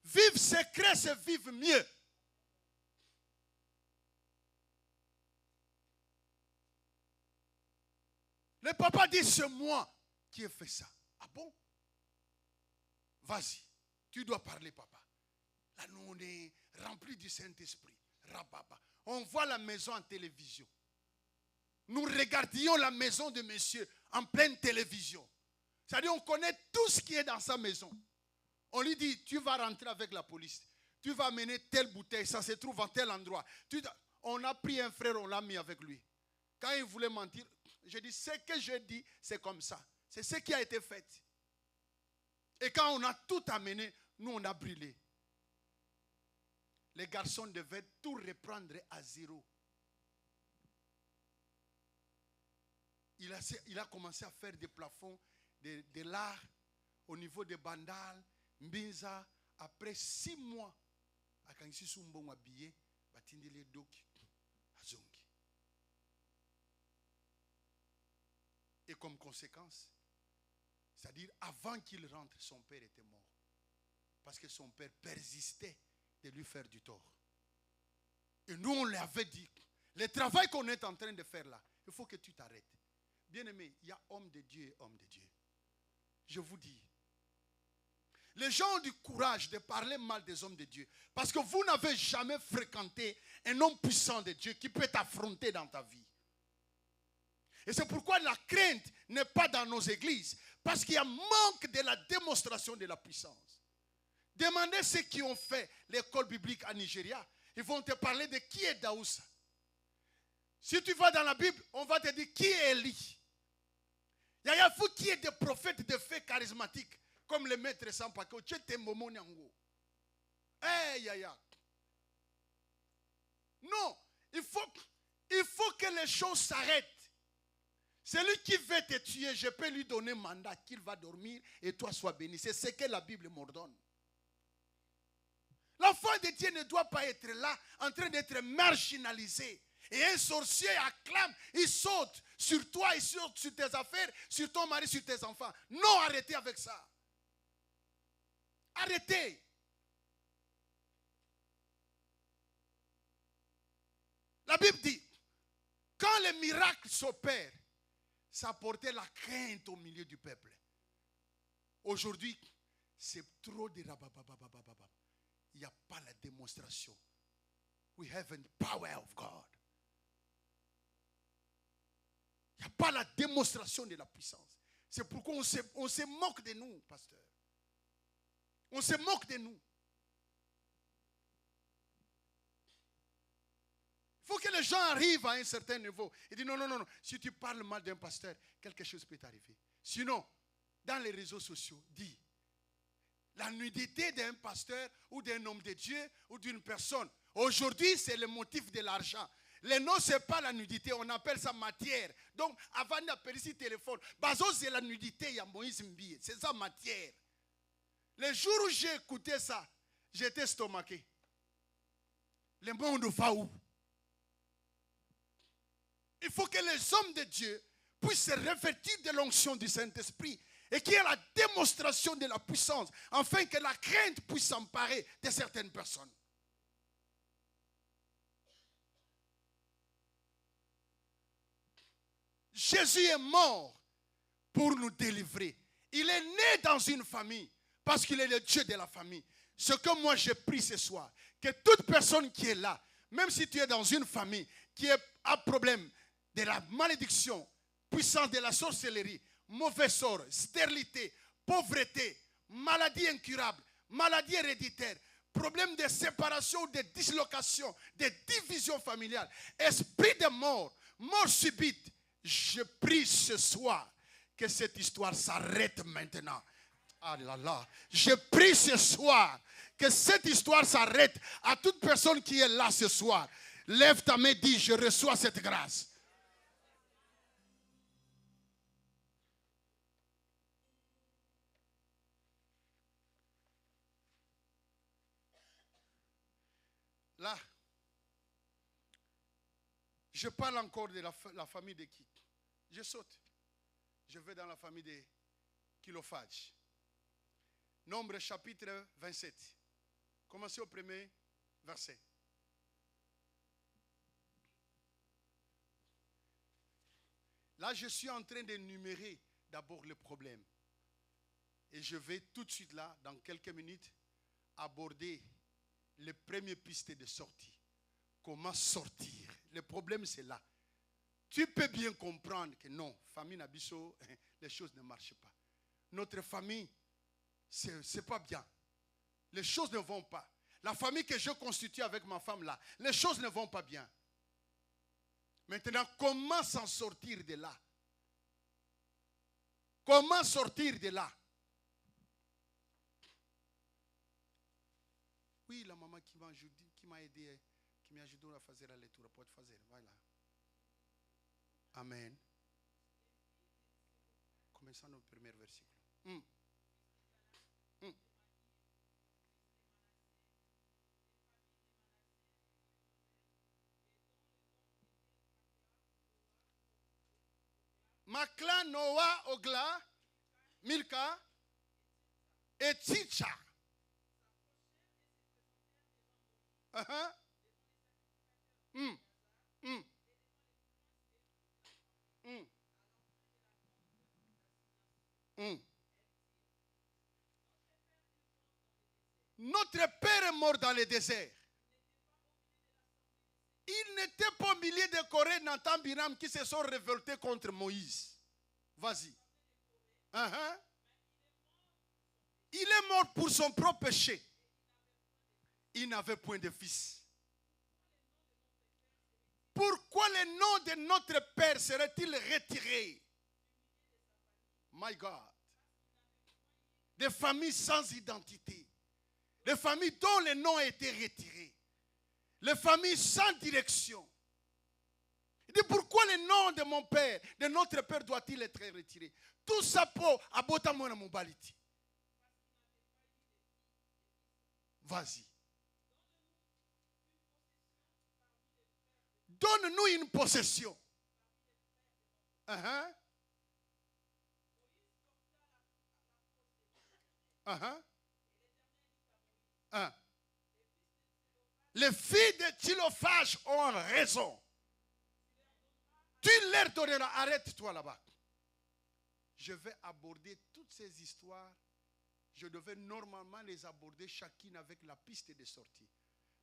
Vivre secret, c'est vivre mieux. Le papa dit, c'est moi qui ai fait ça. Ah bon? Vas-y, tu dois parler, papa. Là, nous, on est remplis du Saint-Esprit. On voit la maison en télévision. Nous regardions la maison de monsieur en pleine télévision. C'est-à-dire, on connaît tout ce qui est dans sa maison. On lui dit, tu vas rentrer avec la police. Tu vas amener telle bouteille, ça se trouve en tel endroit. On a pris un frère, on l'a mis avec lui. Quand il voulait mentir, je dis, ce que je dis, c'est comme ça. C'est ce qui a été fait. Et quand on a tout amené, nous, on a brûlé. Les garçons devaient tout reprendre à zéro. Il a commencé à faire des plafonds, de l'art, au niveau de Bandal, Mbinza. Après 6 mois, quand il s'est habillé, il a doki azongi. Et comme conséquence, c'est-à-dire avant qu'il rentre, son père était mort. Parce que son père persistait de lui faire du tort. Et nous, on lui avait dit, le travail qu'on est en train de faire là, il faut que tu t'arrêtes. Bien aimé, il y a homme de Dieu et homme de Dieu. Je vous dis, les gens ont du courage de parler mal des hommes de Dieu. Parce que vous n'avez jamais fréquenté un homme puissant de Dieu qui peut t'affronter dans ta vie. Et c'est pourquoi la crainte n'est pas dans nos églises. Parce qu'il y a manque de la démonstration de la puissance. Demandez ceux qui ont fait l'école biblique à Nigeria. Ils vont te parler de qui est Daoussa. Si tu vas dans la Bible, on va te dire qui est Élie. Il y a fou qui est des prophètes de faits charismatiques. Comme le maître sans paquet. Non, il faut que les choses s'arrêtent. Celui qui veut te tuer, je peux lui donner mandat qu'il va dormir et toi sois béni. C'est ce que la Bible m'ordonne. L'enfant de Dieu ne doit pas être là en train d'être marginalisé. Et un sorcier acclame, il saute sur toi, il saute sur tes affaires, sur ton mari, sur tes enfants. Non, arrêtez avec ça. Arrêtez. La Bible dit, quand les miracles s'opèrent, ça portait la crainte au milieu du peuple. Aujourd'hui, c'est trop de rababababababab. Il n'y a pas la démonstration. We have the power of God. Il n'y a pas la démonstration de la puissance. C'est pourquoi on se moque de nous, pasteur. On se moque de nous. faut que les gens arrivent à un certain niveau. Il dit non, non, non, non. Si tu parles mal d'un pasteur, quelque chose peut t'arriver. Sinon, dans les réseaux sociaux, dis, la nudité d'un pasteur ou d'un homme de Dieu ou d'une personne, aujourd'hui, c'est le motif de l'argent. Les noms, ce n'est pas la nudité, on appelle ça matière. Donc, avant d'appeler ce téléphone, Bazo, c'est la nudité, il y a Moïse Mbiye, c'est ça matière. Le jour où j'ai écouté ça, j'étais estomaqué. Le monde va où? Il faut que les hommes de Dieu puissent se revêtir de l'onction du Saint-Esprit et qu'il y ait la démonstration de la puissance, afin que la crainte puisse s'emparer de certaines personnes. Jésus est mort pour nous délivrer. Il est né dans une famille parce qu'il est le Dieu de la famille. Ce que moi j'ai pris ce soir, que toute personne qui est là, même si tu es dans une famille qui a problème de la malédiction, puissance de la sorcellerie, mauvais sort, stérilité, pauvreté, maladie incurable, maladie héréditaire, problème de séparation, de dislocation, de division familiale, esprit de mort, mort subite, je prie ce soir que cette histoire s'arrête maintenant. Ah là là, je prie ce soir que cette histoire s'arrête à toute personne qui est là ce soir. Lève ta main, dis, je reçois cette grâce. Là, je parle encore de la famille de qui? Je saute. Je vais dans la famille des kilophages. Nombre chapitre 27. Commencez au premier verset. Là, je suis en train d'énumérer d'abord le problème. Et je vais tout de suite là, dans quelques minutes, aborder les premières pistes de sortie. Comment sortir? Le problème, c'est là. Tu peux bien comprendre que non, famille Nabiso, les choses ne marchent pas. Notre famille, c'est pas bien. Les choses ne vont pas. La famille que je constitue avec ma femme là, les choses ne vont pas bien. Maintenant, comment s'en sortir de là? Comment sortir de là? Oui, la maman qui m'a aidé, qui m'a ajouté à faire la lecture, pour faire, voilà. Amen. Commençons au premier verset. Makla, Noah, Ogla, Milka et Titcha. Notre père est mort dans le désert. Il n'était pas au milieu de Corée, Nathan, Biram qui se sont révoltés contre Moïse. Vas-y. Il est mort pour son propre péché. Il n'avait point de fils. Pourquoi le nom de notre père serait-il retiré? My God. Des familles sans identité. Des familles dont le nom a été retiré. Les familles sans direction. Il dit pourquoi le nom de mon père, de notre père doit-il être retiré? Tout ça pour abota mon mobilité. Vas-y. Donne-nous une possession. Les filles de Tchilophage ont raison. Tu leur donneras. Arrête-toi là-bas. Je vais aborder toutes ces histoires. Je devais normalement les aborder chacune avec la piste de sortie.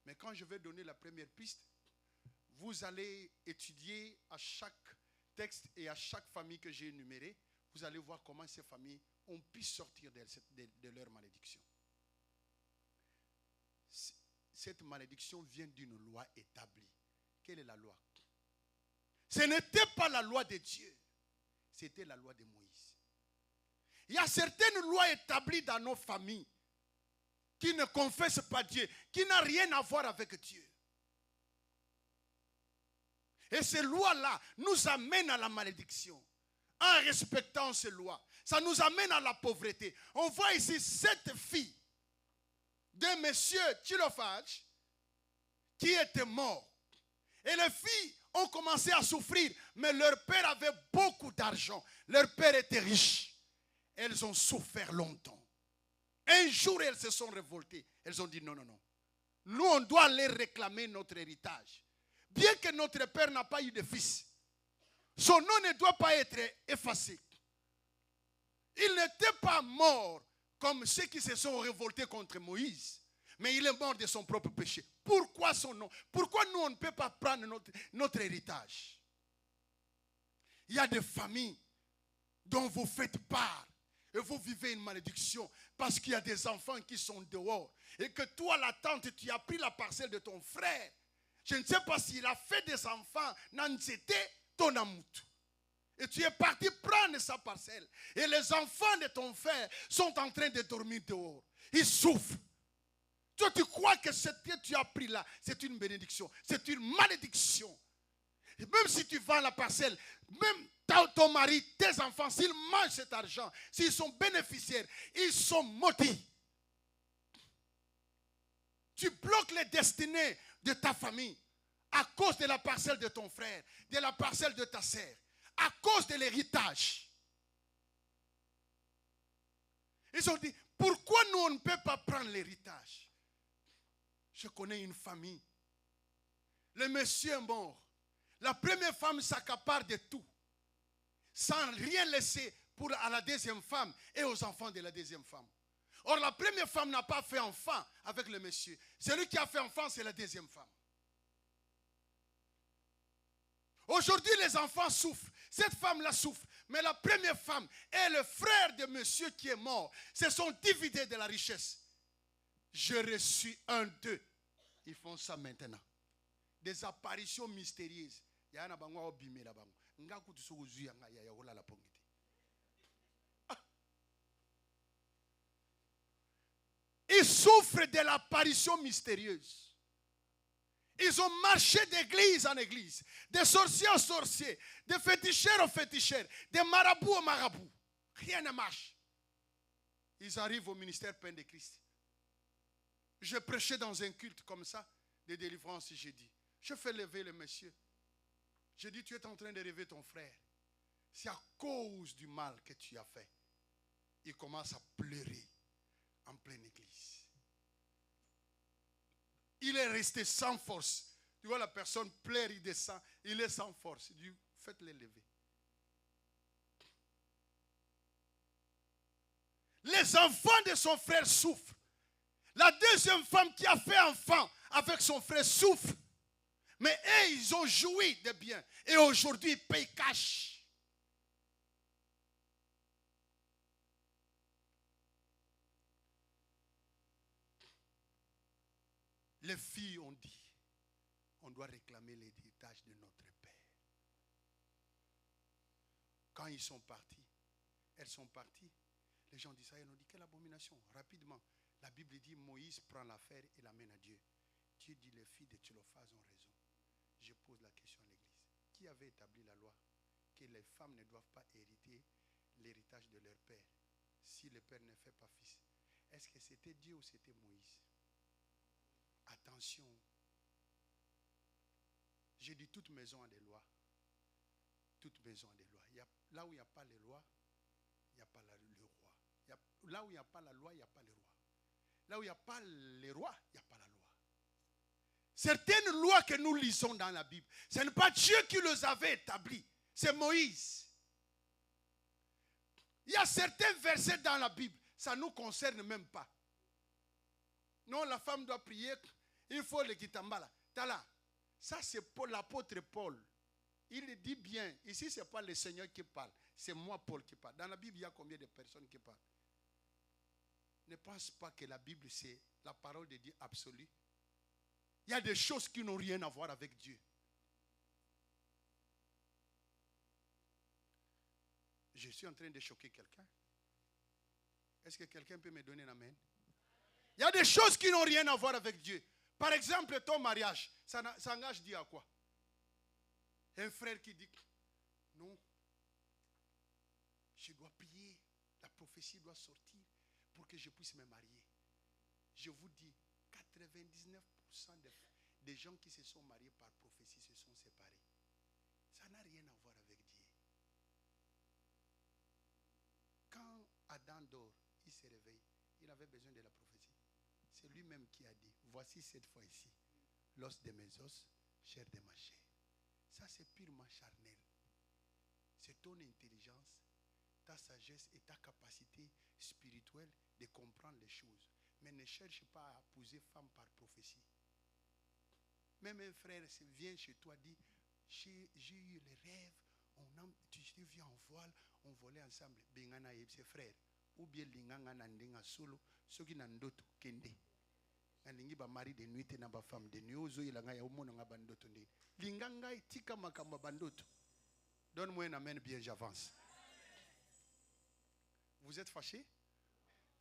Mais quand je vais donner la première piste, vous allez étudier à chaque texte et à chaque famille que j'ai énumérée. Vous allez voir comment ces familles ont pu sortir de leur malédiction. Cette malédiction vient d'une loi établie quelle est la loi? Ce n'était pas la loi de Dieu. C'était la loi de Moïse. Il y a certaines lois établies dans nos familles qui ne confessent pas Dieu, qui n'ont rien à voir avec Dieu. Et ces lois-là nous amènent à la malédiction. En respectant ces lois, ça nous amène à la pauvreté. On voit ici cette fille de monsieur Tchilophage qui était mort. Et les filles ont commencé à souffrir, mais leur père avait beaucoup d'argent. Leur père était riche. Elles ont souffert longtemps. Un jour, elles se sont révoltées. Elles ont dit non, non, non. Nous, on doit aller réclamer notre héritage. Bien que notre père n'a pas eu de fils, son nom ne doit pas être effacé. Il n'était pas mort comme ceux qui se sont révoltés contre Moïse, mais il est mort de son propre péché. Pourquoi son nom? Pourquoi nous, on ne peut pas prendre notre héritage? Il y a des familles dont vous faites part et vous vivez une malédiction parce qu'il y a des enfants qui sont dehors et que toi, la tante, tu as pris la parcelle de ton frère. Je ne sais pas s'il a fait des enfants, Nanzete, ton amout. Et tu es parti prendre sa parcelle. Et les enfants de ton frère sont en train de dormir dehors. Ils souffrent. Toi, tu crois que ce que tu as pris là, c'est une bénédiction. C'est une malédiction. Et même si tu vends la parcelle, même ton mari, tes enfants, s'ils mangent cet argent, s'ils sont bénéficiaires, ils sont maudits. Tu bloques les destinées de ta famille à cause de la parcelle de ton frère, de la parcelle de ta sœur, à cause de l'héritage. Ils ont dit, pourquoi nous on ne peut pas prendre l'héritage? Je connais une famille. Le monsieur est mort. La première femme s'accapare de tout, sans rien laisser à la deuxième femme et aux enfants de la deuxième femme. Or, la première femme n'a pas fait enfant avec le monsieur. Celui qui a fait enfant, c'est la deuxième femme. Aujourd'hui, les enfants souffrent. Cette femme-là souffre. Mais la première femme et le frère de monsieur qui est mort se sont dividés de la richesse. Je reçus un d'eux. Ils font ça maintenant. Des apparitions mystérieuses. Ils souffrent de l'apparition mystérieuse. Ils ont marché d'église en église, de sorcier en sorcier, de féticheur en féticheur, de marabout en marabout. Rien ne marche. Ils arrivent au ministère Pain de Christ. Je prêchais dans un culte comme ça, de délivrance, j'ai dit. Je fais lever le monsieur. J'ai dit, tu es en train de rêver ton frère. C'est à cause du mal que tu as fait. Il commence à pleurer en pleine église. Il est resté sans force. Tu vois, la personne pleure, il descend, il est sans force. Il dit, faites-le lever. Les enfants de son frère souffrent. La deuxième femme qui a fait enfant avec son frère souffre. Mais eux, ils ont joui de bien. Et aujourd'hui, ils payent cash. Les filles ont dit, on doit réclamer l'héritage de notre père. Quand ils sont partis, elles sont parties, les gens d'Israël ont dit, quelle abomination, rapidement. La Bible dit, Moïse prend l'affaire et l'amène à Dieu. Dieu dit, les filles de Tchilophaz ont raison. Je pose la question à l'église. Qui avait établi la loi que les femmes ne doivent pas hériter l'héritage de leur père si le père ne fait pas fils? Est-ce que c'était Dieu ou c'était Moïse? Attention. J'ai dit toute maison a des lois. Toute maison a des lois. Là où il n'y a pas les lois, il n'y a pas le roi. Là où il n'y a pas la loi, il n'y a pas le roi. Là où il n'y a pas les rois, il n'y a pas la loi. Certaines lois que nous lisons dans la Bible, ce n'est pas Dieu qui les avait établies, c'est Moïse. Il y a certains versets dans la Bible, ça ne nous concerne même pas. Non, la femme doit prier, il faut le kitambala. Tala, ça c'est pour l'apôtre Paul. Il dit bien, ici ce n'est pas le Seigneur qui parle, c'est moi Paul qui parle. Dans la Bible, il y a combien de personnes qui parlent? Ne pense pas que la Bible c'est la parole de Dieu absolue. Il y a des choses qui n'ont rien à voir avec Dieu. Je suis en train de choquer quelqu'un. Est-ce que quelqu'un peut me donner un amen? Il y a des choses qui n'ont rien à voir avec Dieu. Par exemple, ton mariage, ça engage Dieu à quoi? Un frère qui dit, non, je dois prier, la prophétie doit sortir pour que je puisse me marier. Je vous dis, 99% des gens qui se sont mariés par prophétie se sont séparés. Ça n'a rien à voir avec Dieu. Quand Adam dort, il se réveille, il avait besoin de la prophétie. C'est lui-même qui a dit, voici cette fois ici, l'os de mes os, chair de ma chair. Ça c'est purement charnel. C'est ton intelligence, ta sagesse et ta capacité spirituelle de comprendre les choses. Mais ne cherche pas à épouser femme par prophétie. Même un frère vient chez toi et dit, j'ai eu le rêve, tu viens en voile, on volait ensemble. Bengana et ses frères. Ou bien linganga nandinga solo, ceux qui n'andoto kende. Alingi ba mari de nuit et na ba femme de nuit. Ozo ilanga ya umono nga bandoto ndi. Linganga itika makamba bandoto. Donne-moi un amen bien, j'avance. Vous êtes fâchés?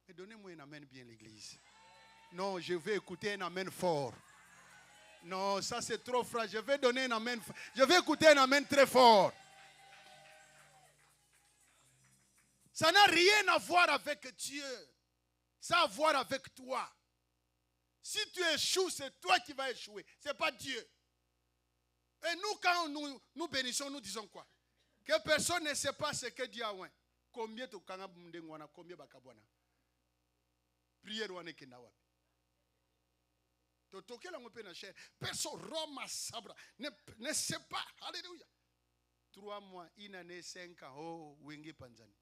Mais donnez-moi un amen bien, l'église. Non, je vais écouter un amen fort. Non, ça c'est trop fragile. Je vais donner un amen. Je vais écouter un amen très fort. Ça n'a rien à voir avec Dieu. Ça a à voir avec toi. Si tu échoues, c'est toi qui vas échouer. Ce n'est pas Dieu. Et nous, quand nous bénissons, nous disons quoi? Que personne ne sait pas ce que Dieu a oué. Combien de kanga bundengwana, combien bakabwana. Prière wane kendawa. Totoke la ngope na cher. Personne Roma sabra ne sait pas. Alléluia. 3 mois, 1 année, 5 ans. Oh, wenge panzani.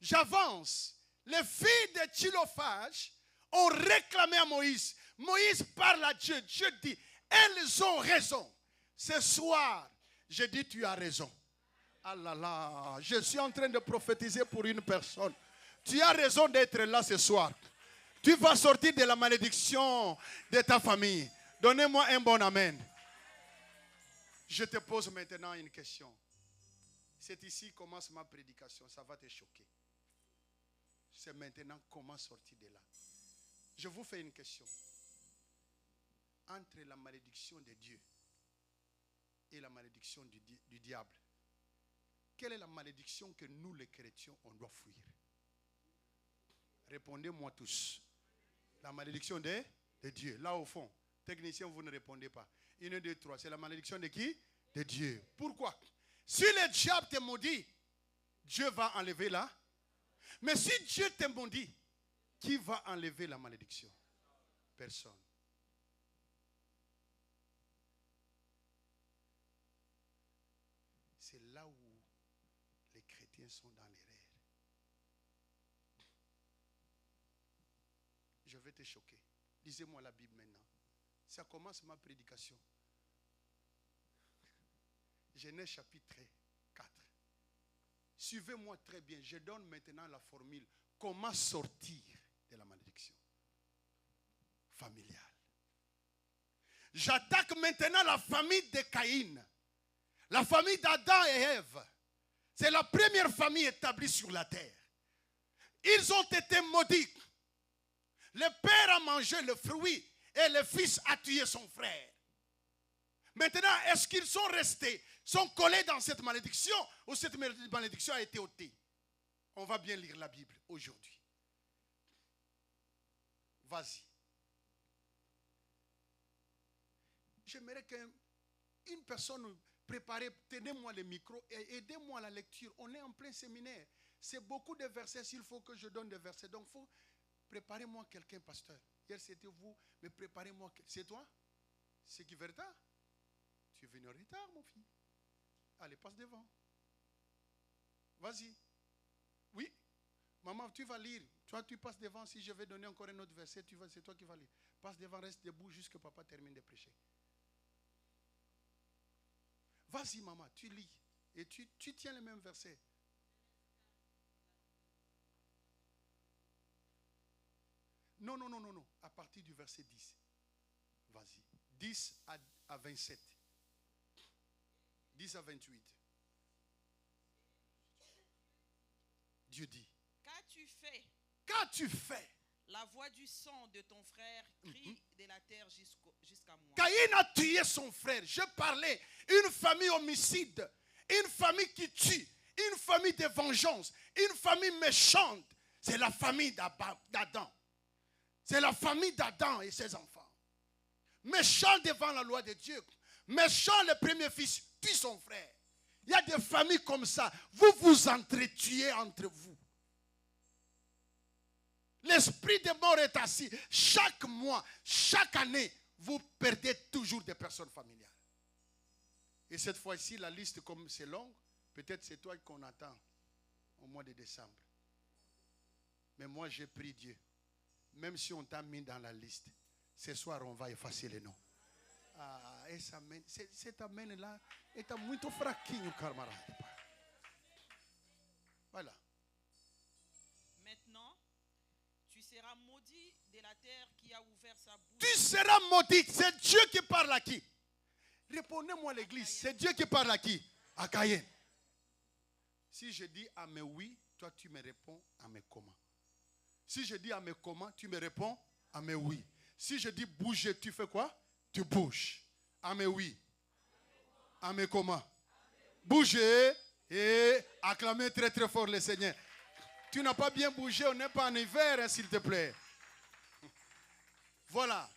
J'avance. Les filles de Tchilophage ont réclamé à Moïse. Moïse parle à Dieu. Dieu dit, elles ont raison. Ce soir, je dis, tu as raison. Ah là là, je suis en train de prophétiser pour une personne. Tu as raison d'être là ce soir. Tu vas sortir de la malédiction de ta famille. Donnez-moi un bon amen. Je te pose maintenant une question. C'est ici que commence ma prédication. Ça va te choquer. C'est maintenant comment sortir de là. Je vous fais une question. Entre la malédiction de Dieu et la malédiction du diable, quelle est la malédiction que nous les chrétiens on doit fuir? Répondez-moi tous. La malédiction de Dieu. Là au fond, technicien, vous ne répondez pas. 1, 2, 3. C'est la malédiction de qui? De Dieu. Pourquoi? Si le diable te maudit, Dieu va enlever là. Mais si Dieu te maudit, qui va enlever la malédiction? Personne. C'est là où les chrétiens sont dans l'erreur. Je vais te choquer. Lisez-moi la Bible maintenant. Ça commence ma prédication. Genèse chapitre 4. Suivez-moi très bien. Je donne maintenant la formule. Comment sortir de la malédiction familiale. J'attaque maintenant la famille de Caïn. La famille d'Adam et Ève. C'est la première famille établie sur la terre. Ils ont été maudits. Le père a mangé le fruit et le fils a tué son frère. Maintenant, est-ce qu'ils sont restés, sont collés dans cette malédiction ou cette malédiction a été ôtée? On va bien lire la Bible aujourd'hui. Vas-y. J'aimerais qu'une personne prépare, tenez-moi le micro et aidez-moi à la lecture. On est en plein séminaire. C'est beaucoup de versets, s'il faut que je donne des versets. Donc, préparez-moi quelqu'un, pasteur. Hier, c'était vous, mais préparez-moi. C'est toi? C'est qui Verta? Tu es venu en retard, mon fils. Allez, passe devant. Vas-y. Oui. Maman, tu vas lire. Toi, tu passes devant. Si je vais donner encore un autre verset, c'est toi qui vas lire. Passe devant, reste debout jusqu'à papa termine de prêcher. Vas-y, maman, tu lis. Et tu tiens le même verset. Non. À partir du verset 10. Vas-y. 10 à 27. 10 à 28. Dieu dit. Qu'as-tu fait? La voix du sang de ton frère crie de la terre jusqu'à moi. Caïn a tué son frère. Je parlais, une famille homicide, une famille qui tue, une famille de vengeance, une famille méchante. C'est la famille d'Adam. C'est la famille d'Adam et ses enfants. Méchant devant la loi de Dieu. Méchant, le premier fils tue son frère. Il y a des familles comme ça. Vous vous entretuez entre vous. L'esprit de mort est assis. Chaque mois, chaque année, vous perdez toujours des personnes familiales. Et cette fois-ci, la liste, comme c'est long, peut-être c'est toi qu'on attend au mois de décembre. Mais moi, j'ai prié Dieu. Même si on t'a mis dans la liste, ce soir, on va effacer les noms. Ah, cet amen-là est muito fraquinho, camarade. Voilà. Maintenant, tu seras maudit de la terre qui a ouvert sa bouche. Tu seras maudit. C'est Dieu qui parle à qui? Répondez-moi l'église. C'est Dieu qui parle à qui? À Caïn. Si je dis à mes oui, toi tu me réponds à mes comment. Si je dis à mes comment, tu me réponds à mes oui. Si je dis bouger, tu fais quoi? Tu bouges. À mes oui. À mes comment. Bouger et acclamer très très fort le Seigneur. Tu n'as pas bien bougé, on n'est pas en hiver, hein, s'il te plaît. Voilà.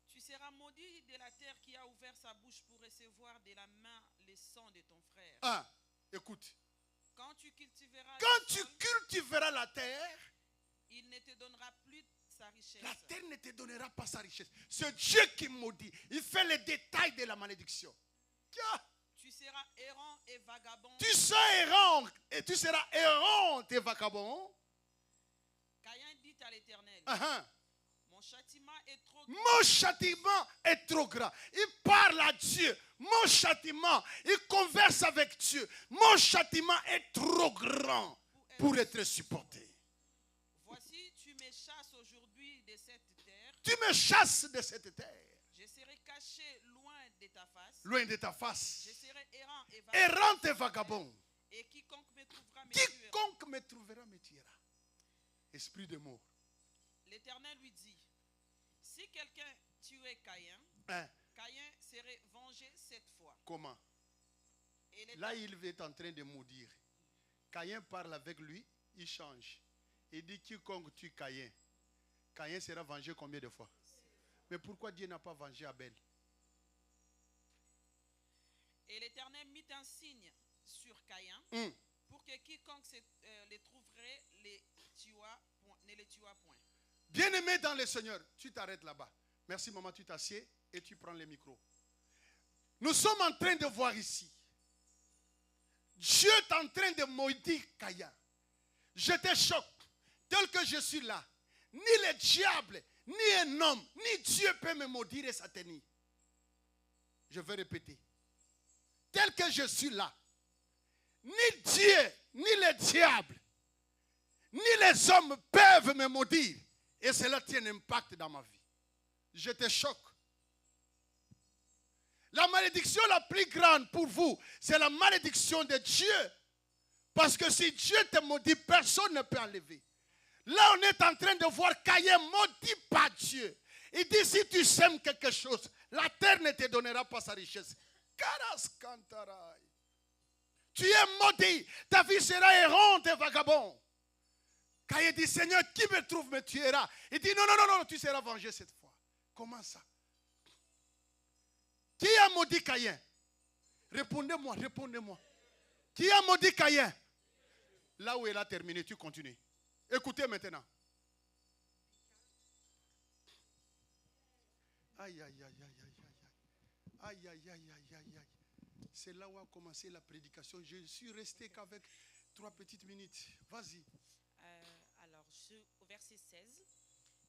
Tu seras maudit de la terre qui a ouvert sa bouche pour recevoir de la main le sang de ton frère. Ah, écoute. Quand tu cultiveras la terre, il ne te donnera plus sa richesse. La terre ne te donnera pas sa richesse. C'est Dieu qui maudit. Il fait les détails de la malédiction. Tu seras errant et vagabond. Tu seras errant et vagabond. Caïn dit à l'Éternel, mon châtiment est trop grand. Mon châtiment est trop grand. Il parle à Dieu. Mon châtiment, il converse avec Dieu. Mon châtiment est trop grand pour être supporté. Voici, tu me chasses aujourd'hui de cette terre. Tu me chasses de cette terre. Je serai caché loin de ta face. Loin de ta face. Je serai errant et vagabond. Et quiconque me trouvera me tuera. Esprit de mort. L'Éternel lui dit, si quelqu'un tuait Caïn, Caïn serait vengé 7 fois. Comment? Là, il est en train de maudire. Caïn parle avec lui, il change. Il dit, quiconque tue Caïn, Caïn sera vengé combien de fois? Mais pourquoi Dieu n'a pas vengé Abel? Et l'Éternel mit un signe sur Caïn pour que quiconque les trouverait ne les tua point. Bien-aimé dans le Seigneur, tu t'arrêtes là-bas. Merci maman, tu t'assieds et tu prends le micro. Nous sommes en train de voir ici. Dieu est en train de maudire Caïn. Je te choque. Tel que je suis là, ni le diable, ni un homme, ni Dieu peut me maudire et ça tenir. Je vais répéter. Tel que je suis là, ni Dieu, ni le diable, ni les hommes peuvent me maudire. Et cela tient un impact dans ma vie. Je te choque. La malédiction la plus grande pour vous, c'est la malédiction de Dieu. Parce que si Dieu te maudit, personne ne peut enlever. Là, on est en train de voir Caïn maudit par Dieu. Il dit, si tu sèmes quelque chose, la terre ne te donnera pas sa richesse. Tu es maudit. Ta vie sera errante et vagabond. Caïn dit, Seigneur, qui me trouve me tuera. Il dit, non, tu seras vengé cette fois. Comment ça? Qui a maudit Caïn? Répondez-moi. Qui a maudit Caïn? Là où elle a terminé, tu continues. Écoutez maintenant. Aïe. C'est là où a commencé la prédication. Je suis resté qu'avec 3 petites minutes. Vas-y. Alors, au verset 16.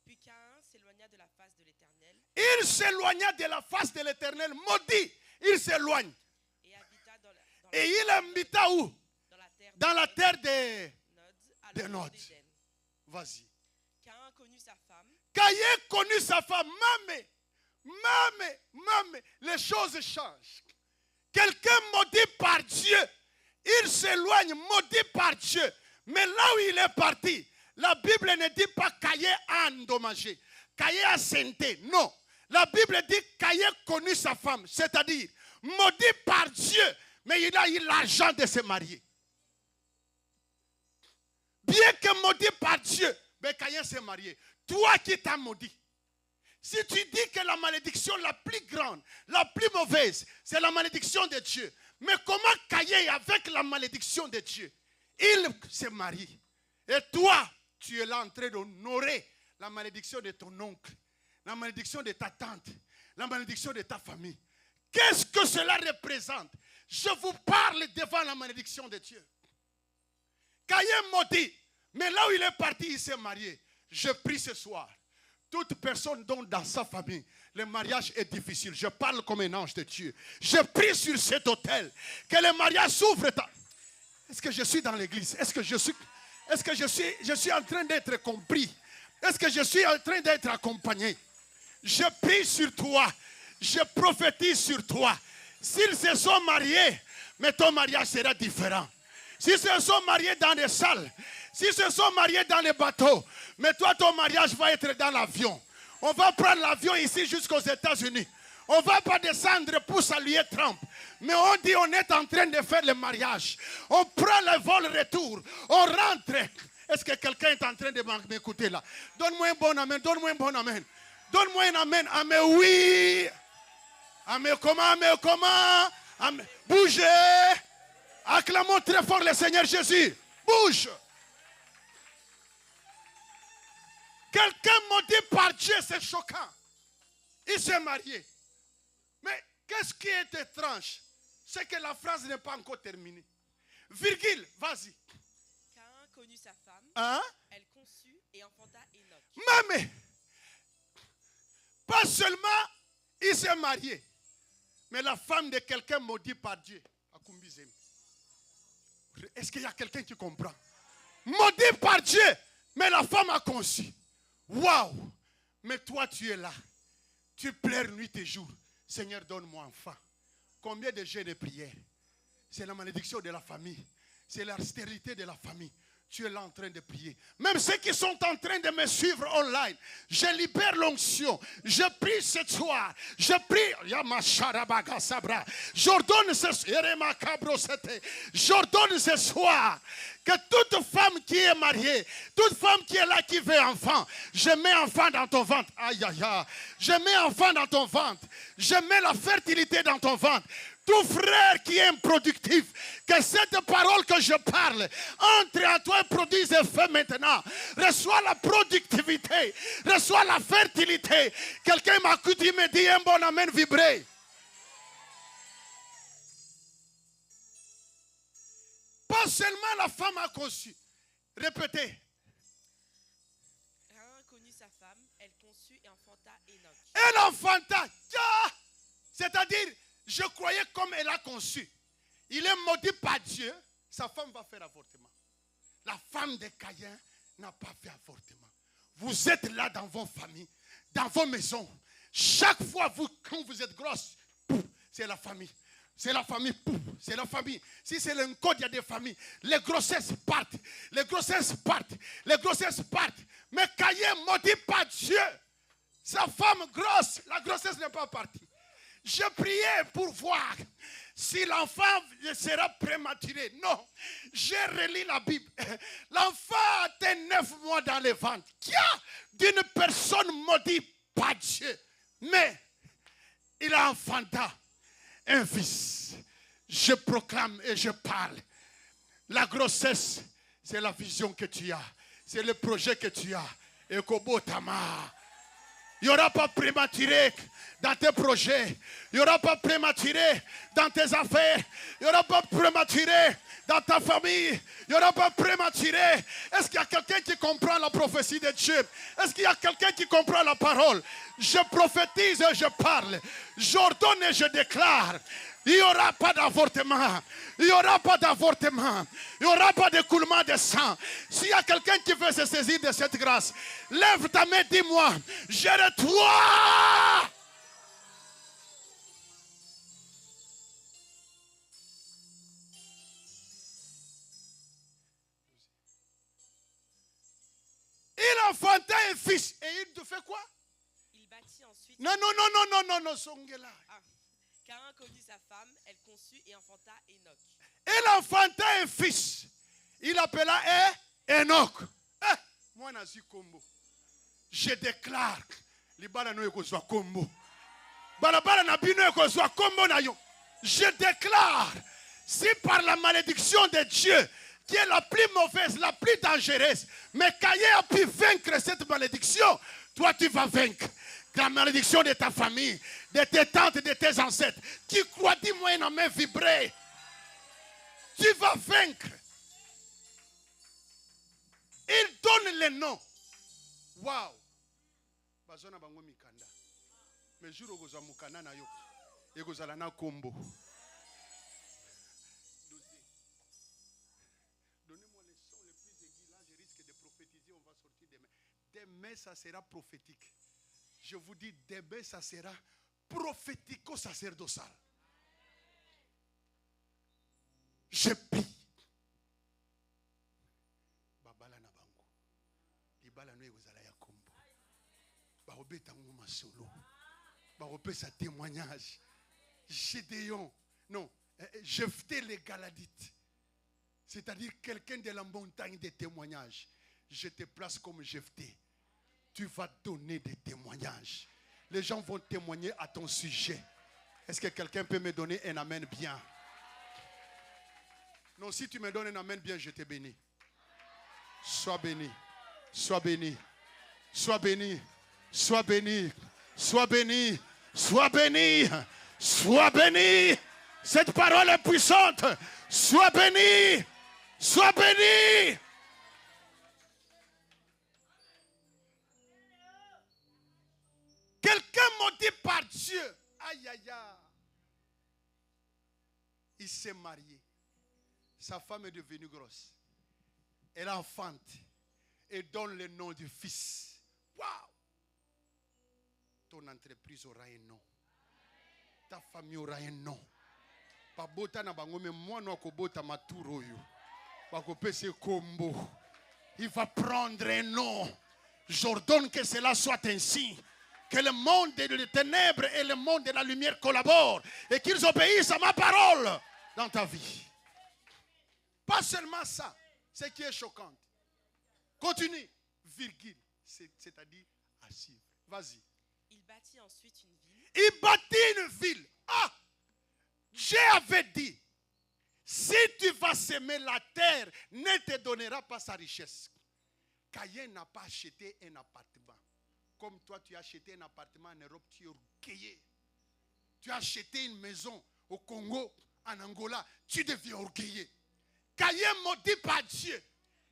Puis Caïn s'éloigna de la face de l'Éternel. Il s'éloigna de la face de l'Éternel. Maudit. Il s'éloigne. Et habita il habita où? Dans la terre de Nod. Vas-y. Caïn connut sa femme. Caïn connut sa femme. Maman. Les choses changent. Quelqu'un maudit par Dieu, il s'éloigne, maudit par Dieu. Mais là où il est parti, la Bible ne dit pas Caïn a endommagé, Caïn a sainté. Non. La Bible dit Caïn connut sa femme, c'est-à-dire maudit par Dieu, mais il a eu l'argent de se marier. Bien que maudit par Dieu, mais Caïn s'est marié. Toi qui t'as maudit, si tu dis que la malédiction la plus grande, la plus mauvaise, c'est la malédiction de Dieu. Mais comment Caïn, avec la malédiction de Dieu, il s'est marié. Et toi, tu es là en train d'honorer la malédiction de ton oncle, la malédiction de ta tante, la malédiction de ta famille. Qu'est-ce que cela représente? Je vous parle devant la malédiction de Dieu. Caïn maudit, mais là où il est parti, il s'est marié. Je prie ce soir. Toute personne dont dans sa famille, le mariage est difficile. Je parle comme un ange de Dieu. Je prie sur cet autel que le mariage s'ouvre. Est-ce que je suis dans l'église? Est-ce que je suis en train d'être compris? Est-ce que je suis en train d'être accompagné? Je prie sur toi. Je prophétise sur toi. S'ils se sont mariés, mais ton mariage sera différent. S'ils se sont mariés dans les salles, s'ils se sont mariés dans les bateaux, mais toi, ton mariage va être dans l'avion. On va prendre l'avion ici jusqu'aux États-Unis. On ne va pas descendre pour saluer Trump. Mais on dit on est en train de faire le mariage. On prend le vol retour. On rentre. Est-ce que quelqu'un est en train de m'écouter là? Donne-moi un bon amen. Donne-moi un bon amen. Donne-moi un amen. Amen, oui. Amen, comment? Amen, comment? Amen. Bougez. Acclamons très fort le Seigneur Jésus. Bouge. Quelqu'un maudit par Dieu, c'est choquant. Il s'est marié. Mais qu'est-ce qui est étrange? C'est que la phrase n'est pas encore terminée. Virgule, vas-y. Caïn connut sa femme, Hein? elle conçut et enfanta Enoch. Mais, pas seulement il s'est marié, mais la femme de quelqu'un maudit par Dieu. Est-ce qu'il y a quelqu'un qui comprend? Maudit par Dieu, mais la femme a conçu. Waouh! Mais toi, tu es là. Tu pleures nuit et jour. Seigneur, donne-moi enfant. Combien de jeûnes et prières? C'est la malédiction de la famille. C'est la stérilité de la famille. Tu es là en train de prier. Même ceux qui sont en train de me suivre online, je libère l'onction. Je prie ce soir. Je prie. J'ordonne ce soir que toute femme qui est mariée, toute femme qui est là, qui veut enfant, je mets enfant dans ton ventre. Aïe, aïe, aïe. Je mets enfant dans ton ventre. Je mets la fertilité dans ton ventre. Tout frère qui est improductif, que cette parole que je parle entre en toi et produise effet maintenant. Reçois la productivité, reçois la fertilité. Quelqu'un m'a dit, me dit un bon amen vibré. Pas seulement la femme a conçu. Répétez. Caïn connut sa femme, elle conçut et enfanta Enoch. Elle enfanta. C'est-à-dire, je croyais comme elle a conçu. Il est maudit par Dieu. Sa femme va faire avortement. La femme de Caïn n'a pas fait avortement. Vous êtes là dans vos familles, dans vos maisons. Chaque fois, quand vous êtes grosse, c'est la famille. C'est la famille. C'est la famille. Si c'est le code, il y a des familles. Les grossesses partent. Les grossesses partent. Les grossesses partent. Mais Caïn maudit par Dieu. Sa femme grosse, la grossesse n'est pas partie. Je priais pour voir si l'enfant sera prématuré. Non, j'ai relu la Bible. L'enfant était 9 mois dans le ventre. D'une personne maudite par Dieu. Mais il a enfanta un fils. Je proclame et je parle. La grossesse, c'est la vision que tu as. C'est le projet que tu as. Et Kobotama. Il n'y aura pas prématuré dans tes projets. Il n'y aura pas prématuré dans tes affaires. Il n'y aura pas prématuré dans ta famille. Il n'y aura pas prématuré. Est-ce qu'il y a quelqu'un qui comprend la prophétie de Dieu? Est-ce qu'il y a quelqu'un qui comprend la parole? Je prophétise et je parle. J'ordonne et je déclare. Il n'y aura pas d'avortement. Il n'y aura pas d'avortement. Il n'y aura pas d'écoulement de sang. S'il y a quelqu'un qui veut se saisir de cette grâce, lève ta main, dis-moi, je reçois. enfanta un fils. Et il te fait quoi? Il bâtit ensuite. Non, Songela. Ah. Caïn connut sa femme, elle conçut et enfanta Enoch. Il enfanta un fils. Il appela Enoch. Moi, je suis combo. Je déclare. Libala no ekozwa kombo. Balabala na bino ekozwa kombo na yo. Je déclare, si par la malédiction de Dieu, qui est la plus mauvaise, la plus dangereuse, mais Caïn a pu vaincre cette malédiction, toi tu vas vaincre la malédiction de ta famille, de tes tantes, de tes ancêtres. Qui croit, dis-moi une main vibrer. Tu vas vaincre. Il donne les noms. Waouh. Bazona bango mikanda. Mais jour où vous mukanda na yo, et vous allez na combo. Donnez-moi les sons les plus aigus. Là, je risque de prophétiser. On va sortir demain. Demain, ça sera prophétique. Je vous dis, demain, ça sera prophético-sacerdotal. Je prie. Babala na bango. Libala no ekozala ya kombo. Barobeta ngoma solo. Baropesa témoignage. Gédéon. Non. Jephthé les Galadites. C'est-à-dire quelqu'un de la montagne des témoignages. Je te place comme Jephthé. Tu vas donner des témoignages. Les gens vont témoigner à ton sujet. Est-ce que quelqu'un peut me donner un amen bien? Non, si tu me donnes un amen bien, je te bénis. Sois béni. Sois béni. Sois béni. Sois béni. Sois béni. Sois béni. Sois béni. Cette parole est puissante. Sois béni. Sois béni. Quelqu'un maudit par Dieu. Aïe, aïe, aïe. Il s'est marié. Sa femme est devenue grosse. Elle enfante. Et donne le nom du fils. Waouh! Ton entreprise aura un nom. Ta famille aura un nom. Pabota na bango mais moi no kobota maturo yo. Bakopese kombo. Il va prendre un nom. J'ordonne que cela soit ainsi. Que le monde des ténèbres et le monde de la lumière collaborent. Et qu'ils obéissent à ma parole dans ta vie. Pas seulement ça. Ce qui est choquant. Continue. Virgule. C'est-à-dire à suivre. Vas-y. Il bâtit ensuite une ville. Il bâtit une ville. Ah! Dieu avait dit, si tu vas semer la terre, ne te donnera pas sa richesse. Caïn n'a pas acheté un appartement. Comme toi, tu as acheté un appartement en Europe, tu es orgueilleux. Tu as acheté une maison au Congo, en Angola, tu deviens orgueilleux. Caïn maudit par Dieu.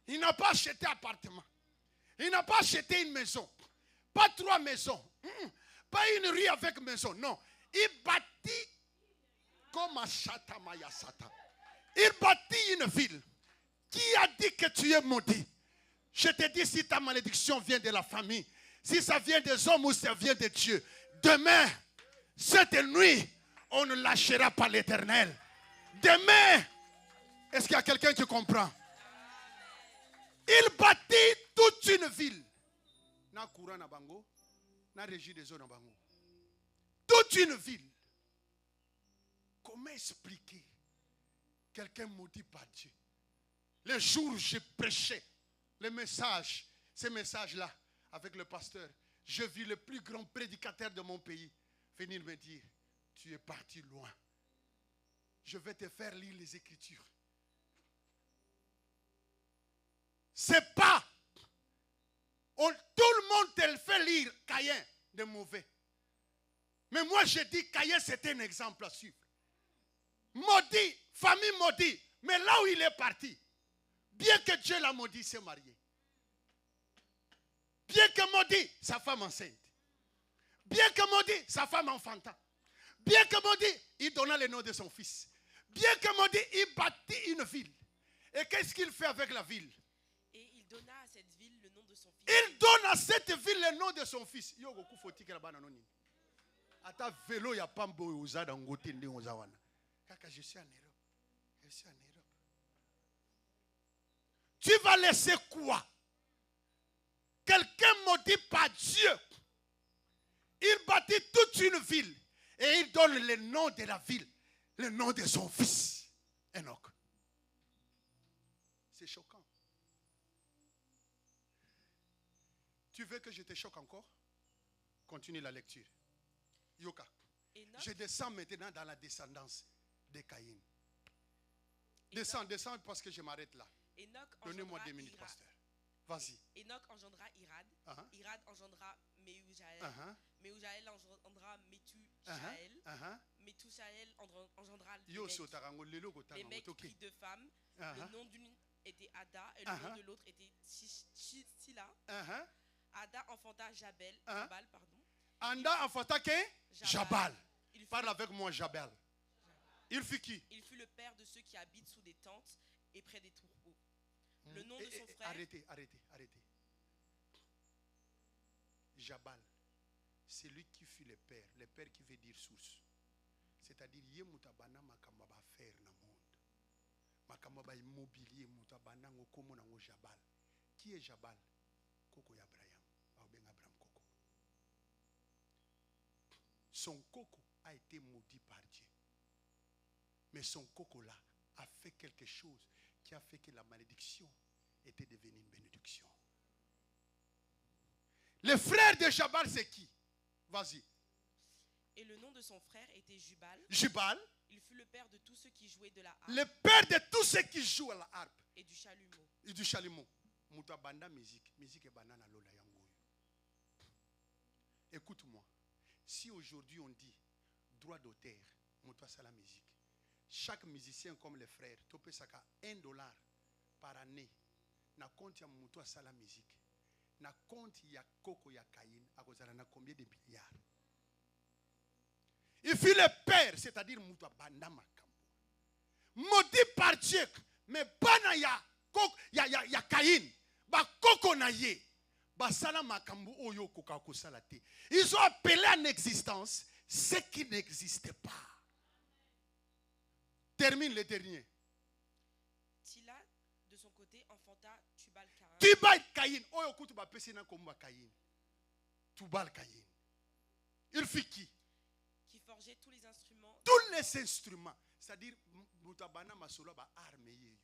Il n'a pas acheté un appartement. Il n'a pas acheté une maison. Pas 3 maisons. Pas une rue avec maison. Non. Il bâtit comme un chatamaya satan. Il bâtit une ville. Qui a dit que tu es maudit? Je te dis, si ta malédiction vient de la famille, si ça vient des hommes ou ça vient de Dieu, demain, cette nuit, on ne lâchera pas l'Éternel. Demain, est-ce qu'il y a quelqu'un qui comprend? Il bâtit toute une ville. Na courant na bango, na régie des eaux na bango. Toute une ville. Comment expliquer quelqu'un maudit par Dieu? Le jour où je prêchais le message, ce message-là, avec le pasteur, je vis le plus grand prédicateur de mon pays venir me dire, tu es parti loin. Je vais te faire lire les Écritures. C'est pas. Tout le monde te le fait lire Caïn de mauvais. Mais moi je dis Caïn c'était un exemple à suivre. Maudit, famille maudite. Mais là où il est parti, bien que Dieu l'a maudit, il s'est marié. Bien que maudit, sa femme enceinte. Bien que maudit, sa femme enfantant. Bien que maudit, il donna le nom de son fils. Bien que maudit, il bâtit une ville. Et qu'est-ce qu'il fait avec la ville? Et il donna à cette ville le nom de son fils. Il donne à cette ville le nom de son fils. Yo goku foti ke la bana noni. Ata vélo ya pambo uzada ngote ndi ozawana. Kaka je suis en Europe. Je suis en Europe. Tu vas laisser quoi? quelqu'un maudit par Dieu, il bâtit toute une ville et il donne le nom de la ville, le nom de son fils, Enoch. C'est choquant. Tu veux que je te choque encore? Continue la lecture. Yoka. Enoch, Je descends maintenant dans la descendance de Caïn. Descends parce que je m'arrête là. Donnez-moi 2 minutes, Irad. pasteur. Vas-y. Enoch engendra Irad. Irad engendra Méhujaël. Méhujaël engendra Métushaël. Métushaël engendra les mecs pris de femmes. Le nom d'une était Ada et le nom de l'autre était Sila. Ada enfanta Jabal, pardon. Anda enfanta qui? Jabal. Parle avec moi, Jabal. Il fut qui? Il fut le père de ceux qui habitent sous des tentes et près des troupeaux. Le nom de son frère. Arrêtez. Jabal, c'est lui qui fut le père qui veut dire source. C'est-à-dire, Yemutabana Makamaba faire dans le monde. Makamaba immobilier, Mutabana Ngokomo Nango Jabal. Qui est Jabal? Koko Abraham. Abraham Koko. Son coco a été maudit par Dieu. Mais son coco-là a fait quelque chose qui a fait que la malédiction était devenue une bénédiction. Le frère de Jabal, c'est qui? Vas-y. Et le nom de son frère était Jubal. Jubal. Il fut le père de tous ceux qui jouaient de la harpe. Le père de tous ceux qui jouent à la harpe. Et du chalumeau. Et du chalumeau. Mutabanda musique. Musique et banana lola yangoyo. Écoute-moi. Si aujourd'hui on dit droit d'auteur, muta la musique. Chaque musicien comme les frères, tu peux savoir $1 par année. Na compte ya mutu à la musique. Na compte ya Koko ya Caïn, à cause de combien de milliards. Il fut le père, c'est-à-dire mutu à banda makambo. Maudit par Dieu, mais bana ya Caïn, ba Koko na ye, ba sala makambo oyo koka ko salate. Ils ont appelé en existence ce qui n'existait pas. Termine le dernier. Tila, de son côté, enfanta Tubal-Caïn. Tubal-Caïn. Oyo kutu ba pesina komba Caïn. Tubal-Caïn. Il fit qui? Qui forgeait tous les instruments. Tous les instruments. C'est-à-dire, mutabana masolo ba arme yeyo.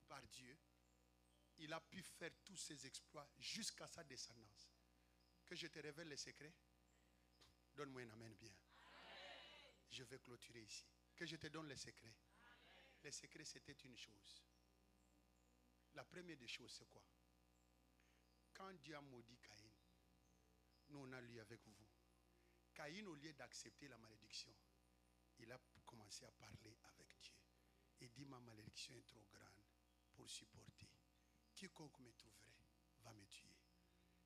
Par Dieu, il a pu faire tous ses exploits jusqu'à sa descendance. Que je te révèle les secrets. Donne-moi un amen bien. Amen. Je vais clôturer ici. Que je te donne les secrets. Amen. Les secrets, c'était une chose. La première des choses, c'est quoi? Quand Dieu a maudit Caïn, nous on a lu avec vous. Caïn, au lieu d'accepter la malédiction, il a commencé à parler avec Dieu. Il dit, ma malédiction est trop grande pour supporter. Quiconque me trouverait va me tuer.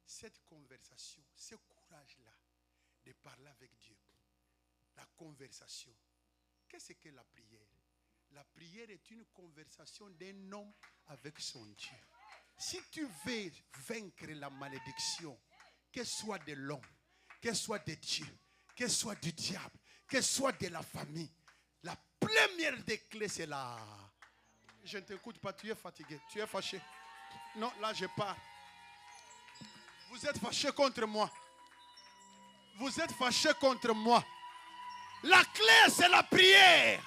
Cette conversation, ce courage-là de parler avec Dieu, la conversation, qu'est-ce que la prière? La prière est une conversation d'un homme avec son Dieu. Si tu veux vaincre la malédiction, qu'elle soit de l'homme, qu'elle soit de Dieu, qu'elle soit du diable, qu'elle soit de la famille, la première des clés, c'est là. Je ne t'écoute pas, tu es fatigué, tu es fâché. Non, là je pars. Vous êtes fâché contre moi. Vous êtes fâché contre moi. La clé, c'est la prière.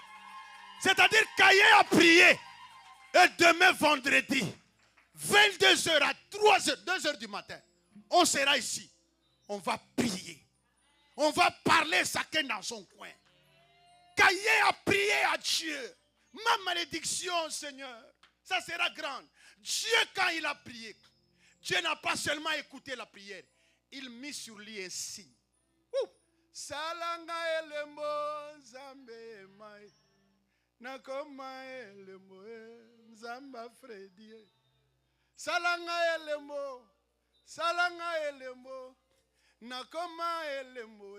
C'est-à-dire Caïn a prié. Et demain, vendredi, 22h à 3h, 2h du matin, on sera ici. On va prier. On va parler chacun dans son coin. Caïn a prié à Dieu. Ma malédiction, Seigneur, ça sera grande. Dieu, quand il a prié, Dieu n'a pas seulement écouté la prière, il mit sur lui un signe. Salanga elembo Nzambe mai. Nakoma elembo Nzamba Fredi. Salanga elembo. Salanga elembo. Nakoma elembo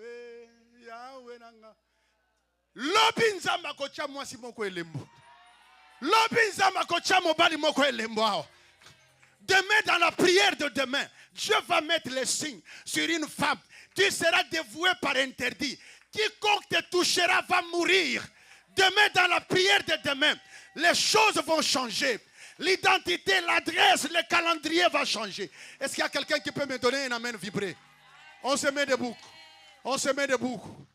Yahweh nanga. Lobi Nzamba kocha mwasi moko elembo. Lobi Nzamba kocha mobali moko elembo. Demain, dans la prière de demain, Dieu va mettre les signes sur une femme. Tu seras dévoué par interdit. Quiconque te touchera va mourir. Demain, dans la prière de demain, les choses vont changer. L'identité, l'adresse, le calendrier va changer. Est-ce qu'il y a quelqu'un qui peut me donner un amen vibré? On se met debout. On se met debout.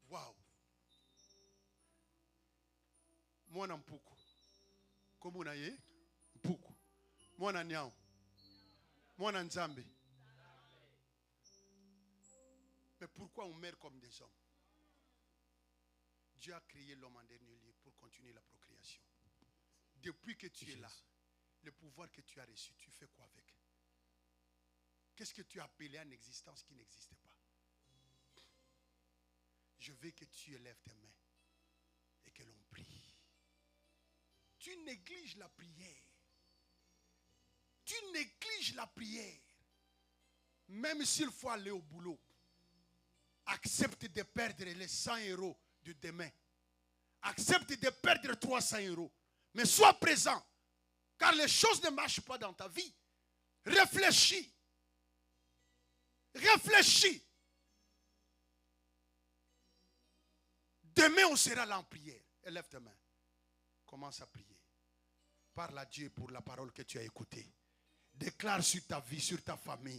Waouh. Mwana mpuku. Komu na ye? Mpuku. Mwana nyao. Mwana Nzambe. Mais pourquoi on meurt comme des hommes? Dieu a créé l'homme en dernier lieu pour continuer la procréation. Depuis que tu es là, le pouvoir que tu as reçu, tu fais quoi avec? Qu'est-ce que tu as appelé en existence qui n'existe pas? Je veux que tu élèves tes mains et que l'on prie. Tu négliges la prière. Tu négliges la prière. Même s'il faut aller au boulot, accepte de perdre les 100 € de demain. Accepte de perdre 300 €. Mais sois présent. Car les choses ne marchent pas dans ta vie. Réfléchis. Réfléchis. Demain, on sera là en prière. Élève tes mains. Commence à prier. Parle à Dieu pour la parole que tu as écoutée. Déclare sur ta vie, sur ta famille.